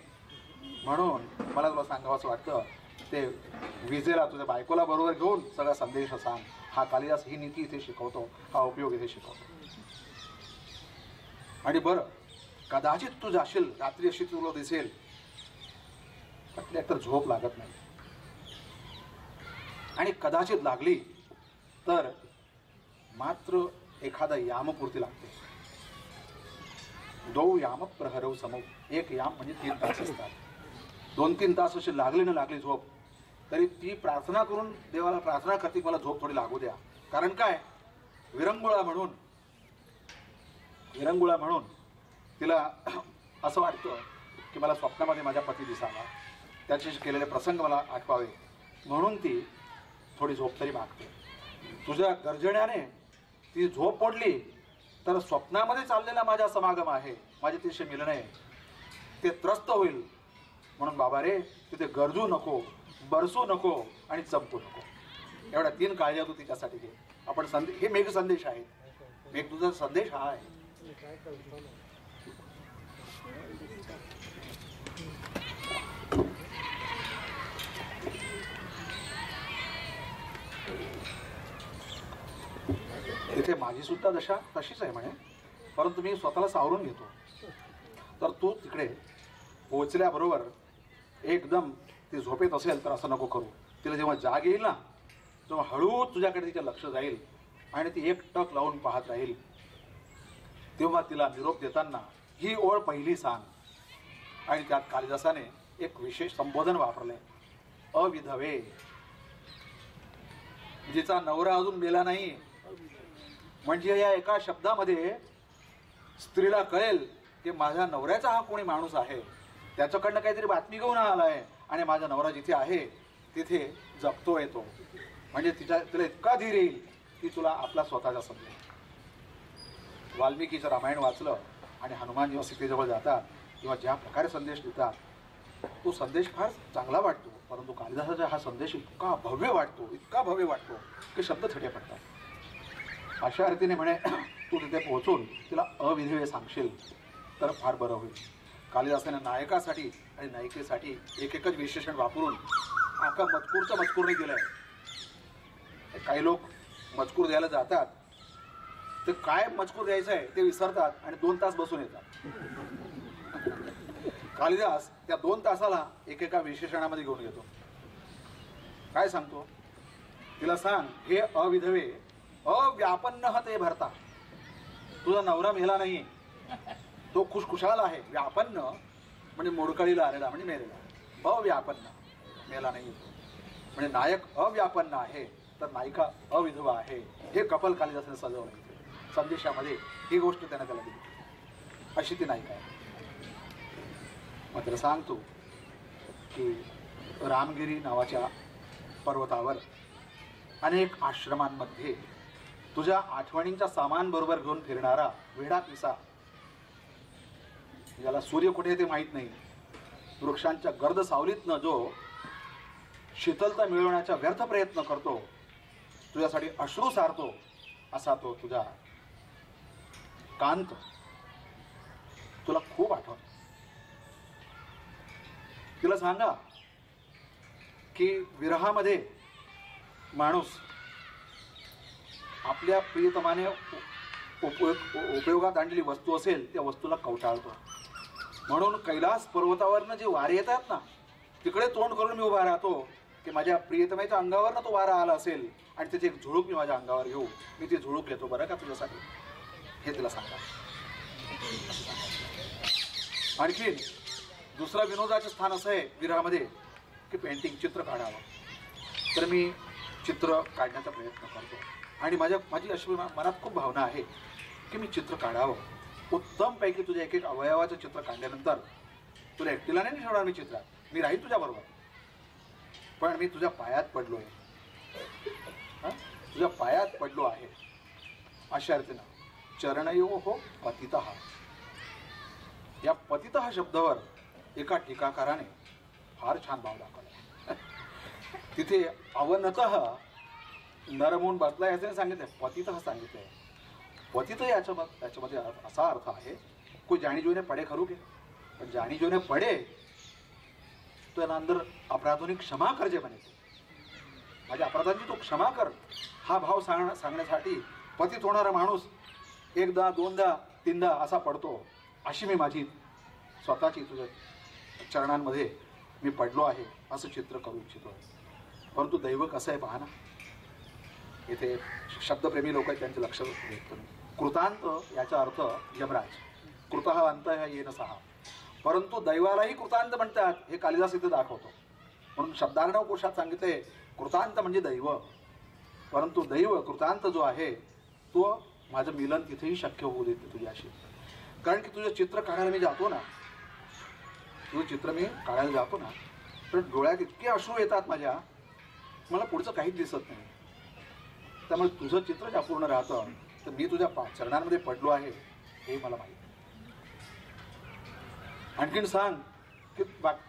म्हणून मला तुला सांगावं असं वाटतं. ते विजेला तुझ्या बायकोला बरोबर घेऊन सगळा संदेश सांग. हा कालिदास ही नीती इथे शिकवतो, हा उपयोग इथे शिकवतो. आणि बरं कदाचित तू जाशील, रात्री अशी तुला दिसेल तर झोप लागत नाही, आणि कदाचित लागली तर मात्र एखादा यामपूर्ती लागते. 2 याम प्रहरव समो, एक याम म्हणजे 3 तास असतात. 2-3 तास अशी लागली ना लागली झोप तरी ती प्रार्थना करून देवाला प्रार्थना करते, मला झोप थोडी लागू द्या. कारण काय, विरंगुळा म्हणून तिला असं वाटतं की मला स्वप्नामध्ये माझ्या पती दिसावा, त्याच्याशी केलेले प्रसंग मला आठवावे, म्हणून ती थोडी झोप तरी मागते. तुझ्या गर्जण्याने ती झोप मोडली तर स्वप्नामध्ये चाललेला माझा समागम आहे, माझे तिचे मिलन आहे, ते त्रस्त होईल. म्हणून बाबा रे, तिथे गरजू नको, बरसू नको आणि चंपू नको. एवढ्या 3 काळज्या तू तिच्यासाठी घे. आपण हे मेघ संदेश आहे. मेघ तुझा संदेश हा आहे. तिथे माझी सुद्धा दशा तशीच आहे म्हणे, परंतु मी स्वतःला सावरून घेतो. तर तू तिकडे पोहोचल्याबरोबर एकदम ती झोपेत असेल तर असं नको करू. तिला जेव्हा जाग येईल ना तेव्हा हळू तुझ्याकडे तिचं लक्ष जाईल आणि ती एक टक लावून पाहत राहील. तेव्हा तिला निरोप देताना ही ओळ पहिली सांग. आणि त्यात कालिदासाने एक विशेष संबोधन वापरलंय, अविधवे, जिचा नवरा अजून मेला नाही. म्हणजे या एका शब्दामध्ये स्त्रीला कळेल की माझ्या नवऱ्याचा हा कोणी माणूस आहे, त्याच्याकडनं काहीतरी बातमी घेऊन आलाय आणि माझा नवरा जिथे आहे तिथे जगतो येतो. म्हणजे तिला इतका धीर येईल की तुला आपला स्वतःचा समजेल. वाल्मिकीचं रामायण वाचलं आणि हनुमान जेव्हा सीतेजवळ जातात तेव्हा ज्या प्रकारे संदेश देतात तो संदेश फार चांगला वाटतो. परंतु कालिदासाचा हा संदेश इतका भव्य वाटतो की शब्द थटे पडतात. अशा रीतीने म्हणे तू तिथे पोहोचून तिला अविधवे सांगशील तर फार बरं होईल. कालिदासाने नायकासाठी आणि नायिकेसाठी एकच विशेषण वापरून आका मजकूरने दिलंय. काही लोक मजकूर द्यायला जातात ते काय मजकूर द्यायचं आहे ते विसरतात आणि 2 तास बसून येतात. कालिदास त्या 2 तासाला एकेका विशेषणामध्ये घेऊन येतो. काय सांगतो, तिला सांग हे अविधवे अव्यापन्न ते भरता. तुझा नवरा मेला नाही, तो खुशखुशाल आहे. व्यापन्न म्हणजे मोडकळीला आलेला म्हणजे मेलेला. अव्यापन्न मेला नाही म्हणजे नायक अव्यापन्न आहे तर नायिका अविधवा आहे. हे कपल कालिदासाने सजवलं. संदेशामध्ये ही गोष्ट त्याला दिली. अशी ती नायिका आहे. मात्र सांगतो की रामगिरी नावाच्या पर्वतावर अनेक आश्रमांमध्ये तुझ्या आठवणींचा सामान बरोबर घेऊन फिरणारा वेडा पिसा, ज्याला सूर्य कुठे ते माहीत नाही, वृक्षांच्या गर्द सावलीतनं जो शीतलता मिळवण्याचा व्यर्थ प्रयत्न करतो, तुझ्यासाठी अश्रू सारतो, असा तो तुझा कांत तुला खूप आठवत. तिला सांगा की विरहामध्ये माणूस आपल्या प्रियतमाने उपयोगात आणलेली वस्तू असेल त्या वस्तूला कवटाळतो. म्हणून कैलास पर्वतावरनं जे वारे येतात ना तिकडे तोंड करून मी उभा राहतो की माझ्या प्रियतमाच्या अंगावरनं तो वारा आला असेल आणि त्याचे एक झुळूक मी माझ्या अंगावर घेऊ, मी ते झुळूक घेतो बरं का तुझ्यासाठी. हे तिला सांगा. आणखी दुसरा विनोदाचं स्थान असं आहे विरहामध्ये की पेंटिंग, चित्र काढावं. तर मी चित्र काढण्याचा प्रयत्न करतो आणि माझी अशी मनात खूप भावना आहे की मी चित्र काढावं. उत्तमपैकी तुझ्या एक अवयवाचं चित्र काढल्यानंतर तुला एकटीला नाही ठेवणार मी चित्रात, मी राहील तुझ्याबरोबर. पण मी तुझ्या पायात पडलो आहे, तुझ्या पायात पडलो आहे. अशा अर्थीनं चरणयो हो पतितः. या पतितः शब्दावर एका टीकाकाराने फार छान भाव दाखवला. तिथे अवनतः नरमून बसला याचे सांगितलंय, पतितः सांगितलंय. पतित याच्यामध्ये असा अर्थ आहे कोई जाणी जोने पडे खरू के, पण जाणी जोने पडे तो अंदर अपराधोनी क्षमा करजे म्हणे. माझ्या अपराधांची तो क्षमा कर हा भाव सांगण्यासाठी पतित होणारा माणूस एकदा, दोनदा, तीनदा असा पडतो. अशी मी माझी स्वतःची तुझ्या चरणांमध्ये मी पडलो आहे असं चित्र करू इच्छितो. परंतु दैव कसं आहे पहा ना. इथे शब्दप्रेमी लोक आहेत त्यांचे लक्ष देतो. कृतांत याचा अर्थ यमराज. कृतः अंत येन सहा. परंतु दैवालाही कृतांत म्हणतात हे कालिदास इथे दाखवतो. म्हणून शब्दार्णव कोशात सांगितले कृतांत म्हणजे दैव. परंतु दैव कृतांत जो आहे तो माझं मिलन तिथेही शक्य होऊ देते तुझ्याशी. कारण की तुझं चित्र काढायला मी जातो ना, तुझं चित्र मी काढायला जातो ना तर डोळ्यात इतके अश्रू येतात माझ्या, मला पुढचं काहीच दिसत नाही. त्यामुळे तुझं चित्र जे अपूर्ण राहतं तर मी तुझ्या चरणांमध्ये पडलो आहे हे मला माहीत. आणखीन सांग की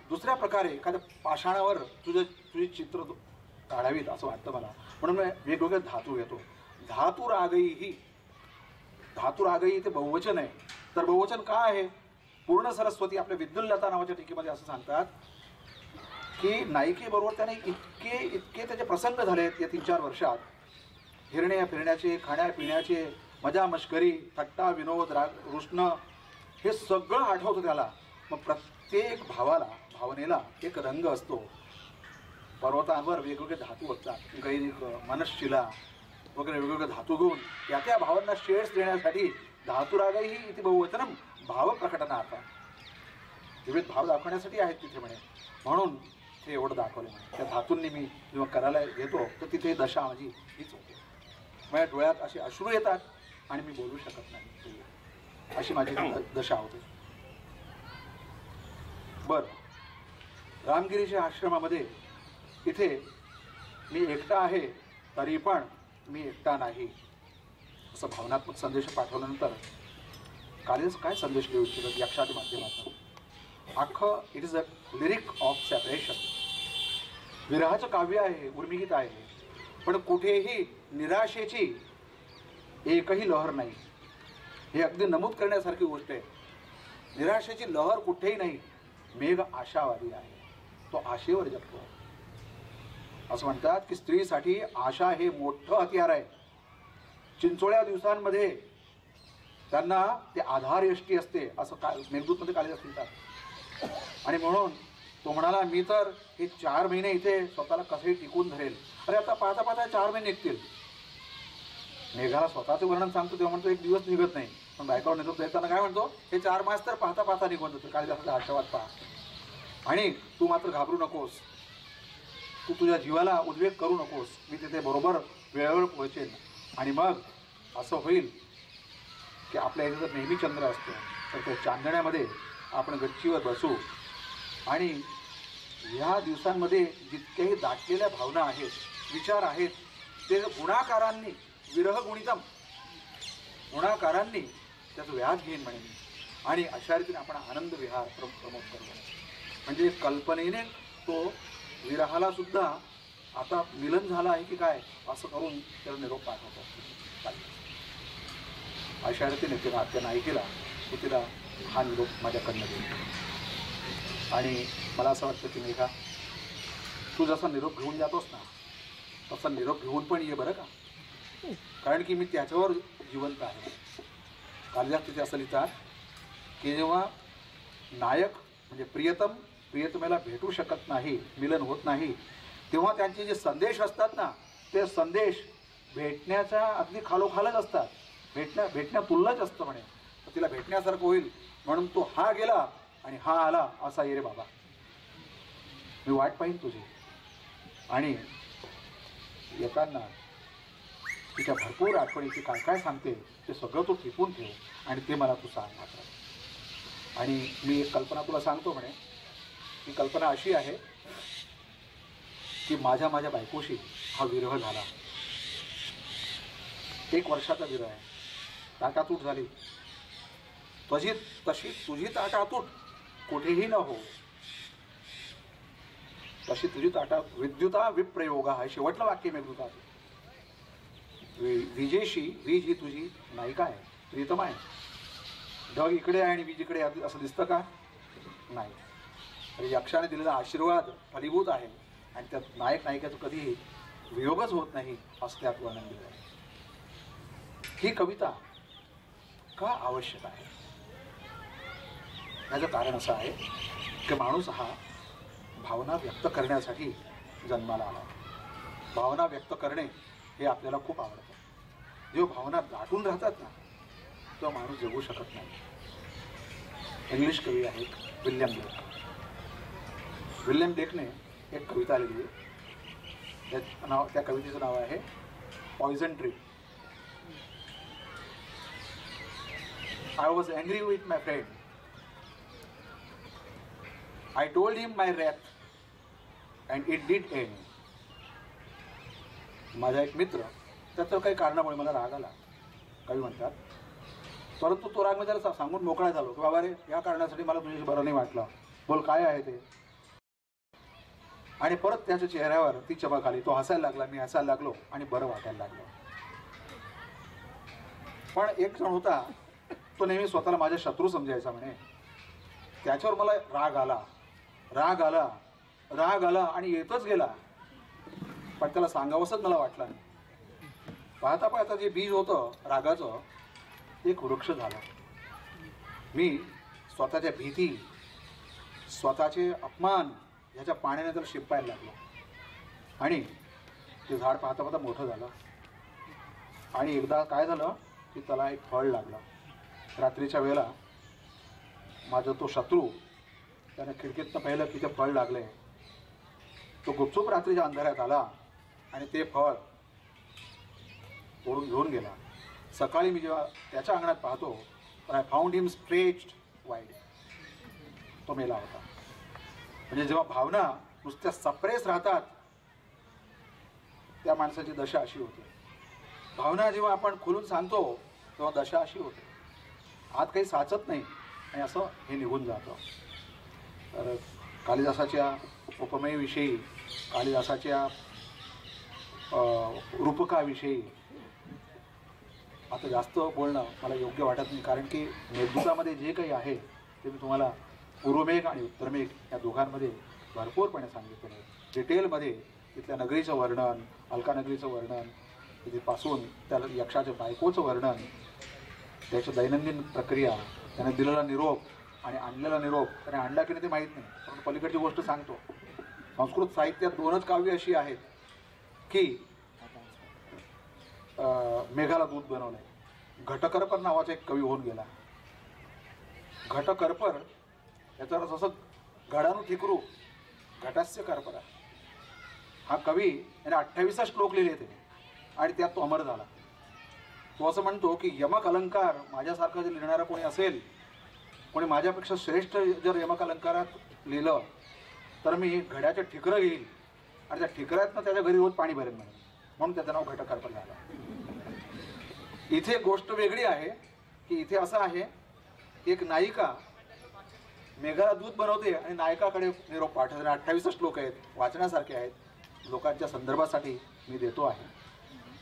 दुसऱ्या प्रकारे एखाद्या पाषाणावर तुझी चित्र काढावीत असं वाटतं मला. म्हणून मी वेगवेगळे धातू घेतो. धातू रागई ते बहुवचन आहे. तर बहुवचन का आहे? पूर्ण सरस्वती आपल्या विद्युल्लता नावाच्या टीकेमध्ये असं सांगतात की नायिकेबरोबर त्याने इतके त्याचे प्रसंग झालेत या 3-4 वर्षात. हिरण्या फिरण्याचे, खाण्यापिण्याचे, मजा मश्करी, थट्टा विनोद, रुष्ण हे सगळं आठवतं त्याला. मग प्रत्येक भावनेला एक रंग असतो. पर्वतांवर वेगवेगळे धातू असतात, गैरिक, मनशिला वगैरे वेगवेगळे धातू घेऊन त्या भावांना शेड्स देण्यासाठी धातुरागही इथे बहुवचनम भाव प्रकटनार्थ विविध भाव दाखवण्यासाठी आहेत तिथे म्हणे. म्हणून ते एवढं दाखवलं म्हणे. त्या धातूंनी मी जेव्हा करायला घेतो तर तिथे दशा माझी हीच होते. माझ्या डोळ्यात असे अश्रू येतात आणि मी बोलू शकत नाही, अशी माझी दशा होते. बरं, रामगिरीच्या आश्रमामध्ये इथे मी एकटा आहे तरी पण मी एकटा नाही असं भावनात्मक संदेश पाठवल्यानंतर कालिदास काय संदेश देऊ इच्छितात यक्षाच्या माध्यमातून? अख्खं it is a lyric of separation. विरहाचं काव्य आहे, उर्मिगीत आहे, पण कुठेही निराशेची एकही लहर नाही. हे अगदी नमूद करण्यासारखी गोष्ट आहे. निराशेची लहर कुठेही नाही. मेघ आशावादी आहे, तो आशेवर जगतो. असं म्हणतात की स्त्रीसाठी आशा हे मोठं हतियार आहे. चिंचोळ्या दिवसांमध्ये त्यांना ते आधार यष्टी असते असं मेघदूतमध्ये कालिदास म्हणतात. आणि म्हणून तो म्हणाला, मी तर हे 4 महिने इथे स्वतःला कसंही टिकून धरेल. अरे आता पाहता पाहता 4 महिने निघतील. मेघाला स्वतःचं वर्णन सांगतो तेव्हा म्हणतो 1 दिवस निघत नाही, पण बायकावर निघत देताना काय म्हणतो, हे 4 मास तर पाहता पाहता निघून जातो. कालिदासाचा आशावाद पहा. आणि तू मात्र घाबरू नकोस, तू तुझ्या जीवाला उद्वेग करू नकोस, मी तिथे बरोबर वेळेवर पोहोचेन. आणि मग असं होईल की आपल्या इथे जर नेहमी चंद्र असतो तर त्या चांदण्यामध्ये आपण गच्चीवर बसू आणि ह्या दिवसांमध्ये जितक्याही दाटलेल्या भावना आहेत, विचार आहेत, ते गुणाकारांनी विरह गुणितम गुणाकारांनी त्याचं व्याज घेईन म्हणेन. आणि अशा रीतीने आपण आनंद विहार प्रमोद करू. म्हणजे कल्पनेने तो विरहाला सुद्धा आता मिलन झालं आहे की काय असं करून त्याला निरोप पाठवतो. अशा रीतीने त्या नायिकेला तो तिला हा निरोप माझ्याकडनं देईल. आणि मला असं वाटतं की मेघा, तू जसा निरोप घेऊन जातोस ना तसा निरोप घेऊन पण ये बरं का, कारण की मी त्याच्यावर जिवंत आहे. कालिदास तिथे असं लिहितात की जेव्हा नायक म्हणजे प्रियतमेला भेटू शकत नाही, मिलन होत नाही, तेव्हा त्यांचे जे संदेश असतात ना ते संदेश भेटण्याच्या अगदी खालोखालच असतात. भेटण्या तुल्यच असतं म्हणे. तर तिला भेटण्यासारखं होईल म्हणून तो हा गेला आणि हा आला असा ये रे बाबा, मी वाट पाहीन तुझी. आणि येताना तिच्या भरपूर आठवणीची काय काय सांगते ते सगळं तू टिपून ठेव आणि ते मला तू सांग मात्र. आणि मी एक कल्पना तुला सांगतो म्हणे. ही कल्पना अशी आहे की माझ्या बायकोशी हा विरह झाला. 1 वर्षाचा विरह आहे. ताटातूट झाली. तशी तुझी ताटातूट कुठेही न हो, तशी तुझी विद्युता विप्रयोगा आहे शेवटलं वाक्य मेघदूताचं. विजेशी, वीज ही तुझी नायिका आहे, प्रियतमा आहे. ढग इकडे आहे आणि वीज इकडे असं दिसतं का? नाही. तर यक्षाने दिलेला आशीर्वाद फलीभूत आहे आणि त्यात नायक नायिकाचं कधीही वियोगच होत नाही असं त्यात वर्णन दिलं आहे. ही कविता का आवश्यक आहे याचं कारण असं आहे की माणूस हा भावना व्यक्त करण्यासाठी जन्माला आला. भावना व्यक्त करणे हे आपल्याला खूप आवडतं. जेव्हा भावना दाटून राहतात ना तेव्हा माणूस जगू शकत नाही. इंग्लिश कवी आहेत विल्यम ब्लेक. विल्यम ब्लेकने एक कविता लिहिली. त्या कवितेचं नाव आहे poison tree. I was angry with my friend. I told him my wrath and it did end. माझा एक मित्र, त्याचं काही कारणामुळे मला राग आला, कवी म्हणतात, परंतु तो राग मी त्याला सांगून मोकळा झालो की बाबा रे, या कारणासाठी मला तुझ्याशी बरं नाही वाटलं, बोल काय आहे ते. आणि परत त्याच्या चेहऱ्यावर ती चमक आली. तो हसायला लागला, मी हसायला लागलो आणि बरं वाटायला लागलं. पण एक जण होता, तो नेहमी स्वतःला माझ्या शत्रू समजायचा म्हणे. त्याच्यावर मला राग आला आणि येतच गेला. पण त्याला सांगावंसच मला वाटलं नाही. पाहता पाहता जे बीज होतं रागाचं एक वृक्ष झालं. मी स्वतःच्या भीती, स्वतःचे अपमान ह्याच्या पाण्याने त्याला शिंपायला लागलो आणि ते झाड पाहता पाहता मोठं झालं. आणि एकदा काय झालं की त्याला एक फळ लागलं. रात्रीच्या वेळेला माझा तो शत्रू त्याने खिडकीतनं पाहिलं की ते फळ लागले. तो गुपचूप रात्रीच्या अंधाऱ्यात आला आणि ते फळ तोडून घेऊन गेला. सकाळी मी जेव्हा त्याच्या अंगणात पाहतो तर I found him stretched wide. तो मेला होता. म्हणजे जेव्हा भावना नुसत्या सप्रेस राहतात त्या माणसाची दशा अशी होते. भावना जेव्हा आपण खुलून सांगतो तेव्हा दशा अशी होते, आत काही साचत नाही आणि असं हे निघून जातं. तर कालिदासाच्या उपमेयविषयी, कालिदासाच्या रूपकाविषयी आता जास्त बोलणं मला योग्य वाटत नाही, कारण की मेघदूतामध्ये जे काही आहे ते मी तुम्हाला पूर्वमेघ आणि उत्तरमेघ या दोघांमध्ये भरपूरपणे सांगितलं आहे. डिटेलमध्ये तिथल्या नगरीचं वर्णन, अलका नगरीचं वर्णन, तिथपासून त्या यक्षाच्या बायकोचं वर्णन, त्याची दैनंदिन प्रक्रिया, त्याने दिलेला निरोप आणि आणलेला निरोप त्याने आणला की नाही ते माहीत नाही, पण पलीकडची गोष्ट सांगतो. संस्कृत साहित्यात 2च काव्य अशी आहेत की मेघाला दूध बनवलंय. घटकर्पर नावाचा एक कवी होऊन गेला. घटकर्पर याचा अर्थ असं घडानु ठिकरू घटास्य कर्परा. हा कवी याने 28 श्लोक लिहिले ते आणि त्यात तो अमर झाला. तो असं म्हणतो की यमक अलंकार माझ्यासारखं जर लिहिणारा कोणी असेल, कोणी माझ्यापेक्षा श्रेष्ठ जर यमक अलंकारात लिहिलं तर मी घड्याचं ठिकरं घेईल आणि त्या ठिकऱ्यातनं त्याच्या घरी रोज पाणी भरेन म्हणून. म्हणून त्याचं नाव घटकर्पर झालं. इथे गोष्ट वेगळी आहे की इथे असं आहे की एक नायिका मेघाला दूध बनवते आणि नायकाकडे निरोप पाठवते. 28 श्लोक आहेत, वाचण्यासारखे आहेत, लोकांच्या संदर्भासाठी मी देतो आहे.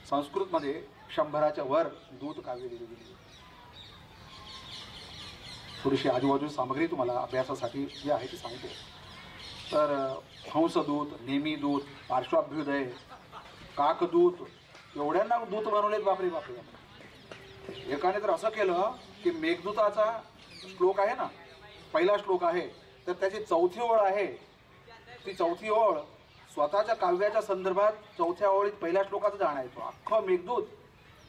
संस्कृतमध्ये 100च्या वर दूत काव्य लिहिली गेली. थोडीशी आजूबाजूची सामग्री तुम्हाला अभ्यासासाठी जी आहे ती सांगतो. तर हंसदूत, नेमीदूत, पार्श्वाभ्युदय, काकदूत, एवढ्यांना दूत बनवलेत. बापरे बापरे. एकाने तर असं केलं की मेघदूताचा श्लोक आहे ना, पहिला श्लोक आहे, तर त्याची 4थी ओळ आहे. ती 4थी ओळ स्वतःच्या काव्याच्या संदर्भात 4थ्या ओळीत पहिल्या श्लोकाचं जाणायचो. अख्खं मेघदूत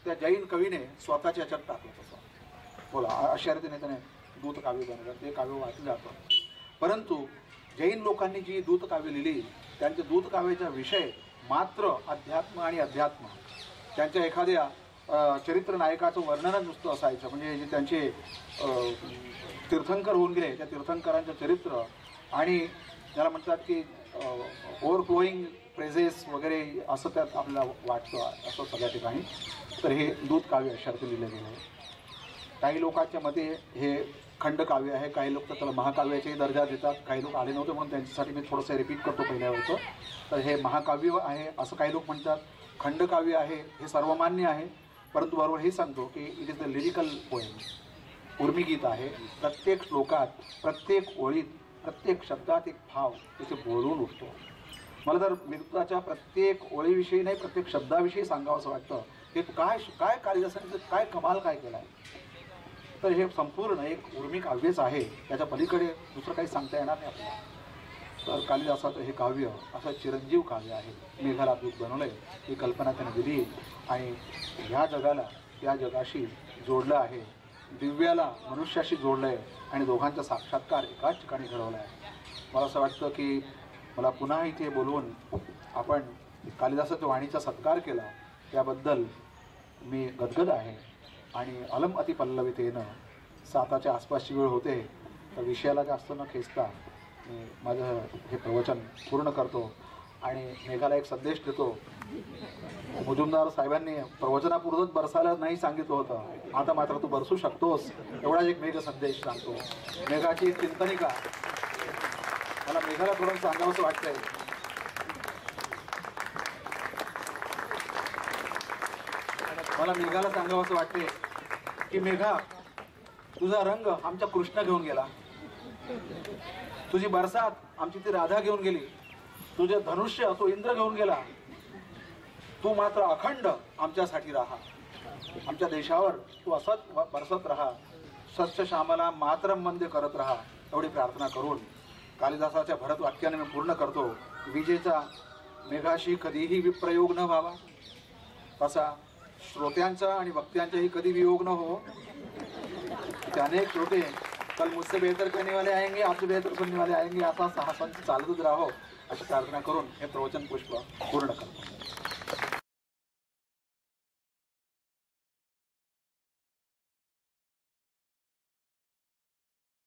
त्या जैन कवीने स्वतःच्या याच्यात टाकलं. तसं बोला, अशा रीतीने त्याने दूत काव्य बनवलं. ते काव्य वाचलं जातं. परंतु जैन लोकांनी जी दूत काव्य लिहिली त्यांच्या दूत काव्याचा विषय मात्र अध्यात्म आणि अध्यात्म. त्यांच्या एखाद्या चरित्र नायकाचं वर्णनच नुसतं असायचं. म्हणजे जे त्यांचे तीर्थंकर होऊन गेले त्या तीर्थंकरांचं चरित्र आणि त्याला म्हणतात की ओव्हरफ्लोईंग प्रेझेस वगैरे असं त्यात आपल्याला वाटतं असं सगळ्या ठिकाणी. तर हे दूत काव्य अशात लिहिलं गेलं आहे. काही लोकांच्या मते हे खंडकाव्य आहे, काही लोक तर त्याला महाकाव्याचाही दर्जा देतात. काही लोक आले नव्हते म्हणून त्यांच्यासाठी मी थोडंसं रिपीट करतो पहिल्या वेळचं. तर हे महाकाव्य आहे असं काही लोक म्हणतात, खंडकाव्य आहे हे सर्वमान्य आहे. परंतु बरोबर हे सांगतो की it is the lyrical poem. उर्मिगीत आहे. प्रत्येक श्लोकात, प्रत्येक ओळीत, प्रत्येक शब्दात एक भाव तिथे बोलून उठतो. मला तर मेघदूताच्या प्रत्येक ओळीविषयी नाही, प्रत्येक शब्दाविषयी सांगावं असं वाटतं की काय काय कालिदासाने काय कमाल काय केला आहे. तर हे संपूर्ण एक उर्मी काव्यच आहे, त्याच्या पलीकडे दुसरं काही सांगता येणार नाही आपल्याला. तर कालिदासाचं हे काव्य असं चिरंजीव काव्य आहे. मेघाला दूध बनवलं आहे ही कल्पना त्याने दिली आणि ह्या जगाला त्या जगाशी जोडलं आहे. दिव्याला मनुष्याशी जोडलं आहे आणि दोघांचा साक्षात्कार एकाच ठिकाणी घडवला आहे. मला असं वाटतं की मला पुन्हा इथे बोलवून आपण कालिदासाच्या वाणीचा सत्कार केला त्याबद्दल मी गदगद आहे. आणि अलम अतिपल्लवितेनं 7च्या आसपासची वेळ होते, तर विषयाला जास्त न खेचता मी माझं हे प्रवचन पूर्ण करतो आणि मेघाला एक संदेश देतो. मुजुमदार साहेबांनी प्रवचनापूर्वच बरसायला नाही सांगितलं होतं, आता मात्र तू बरसू शकतोस एवढा एक मेघ संदेश सांगतो. मेघाची चिंतनिका मला मेघाला थोडं सांगावंसं वाटतंय. मला मेघाला सांगावंसं वाटते की मेघा, तुझा रंग आमच्या कृष्ण घेऊन गेला, तुझी बरसात आमची ती राधा घेऊन गेली, तुझे धनुष्य तो इंद्र घेऊन गेला, तू मात्र अखंड आमच्यासाठी राहा, आमच्या देशावर तू असत बरसत राहा, सच्च श्यामला मात्र वंदे करत राहा. एवढी प्रार्थना करून कालिदासाच्या भरत वाक्याने मी पूर्ण करतो. विजेचा मेघाशी कधीही विप्रयोग न व्हावा, तसा श्रोत्यांचा आणि वक्त्यांचाही कधी वियोग न हो. अनेक श्रोते कल मुझसे बेहतर करने वाले आएंगे, आपसे बेहतर सुनने वाले आएंगे, असा 6 संच चालतच राहो अशी प्रार्थना करून हे प्रवचन पुष्प पूर्ण करतो.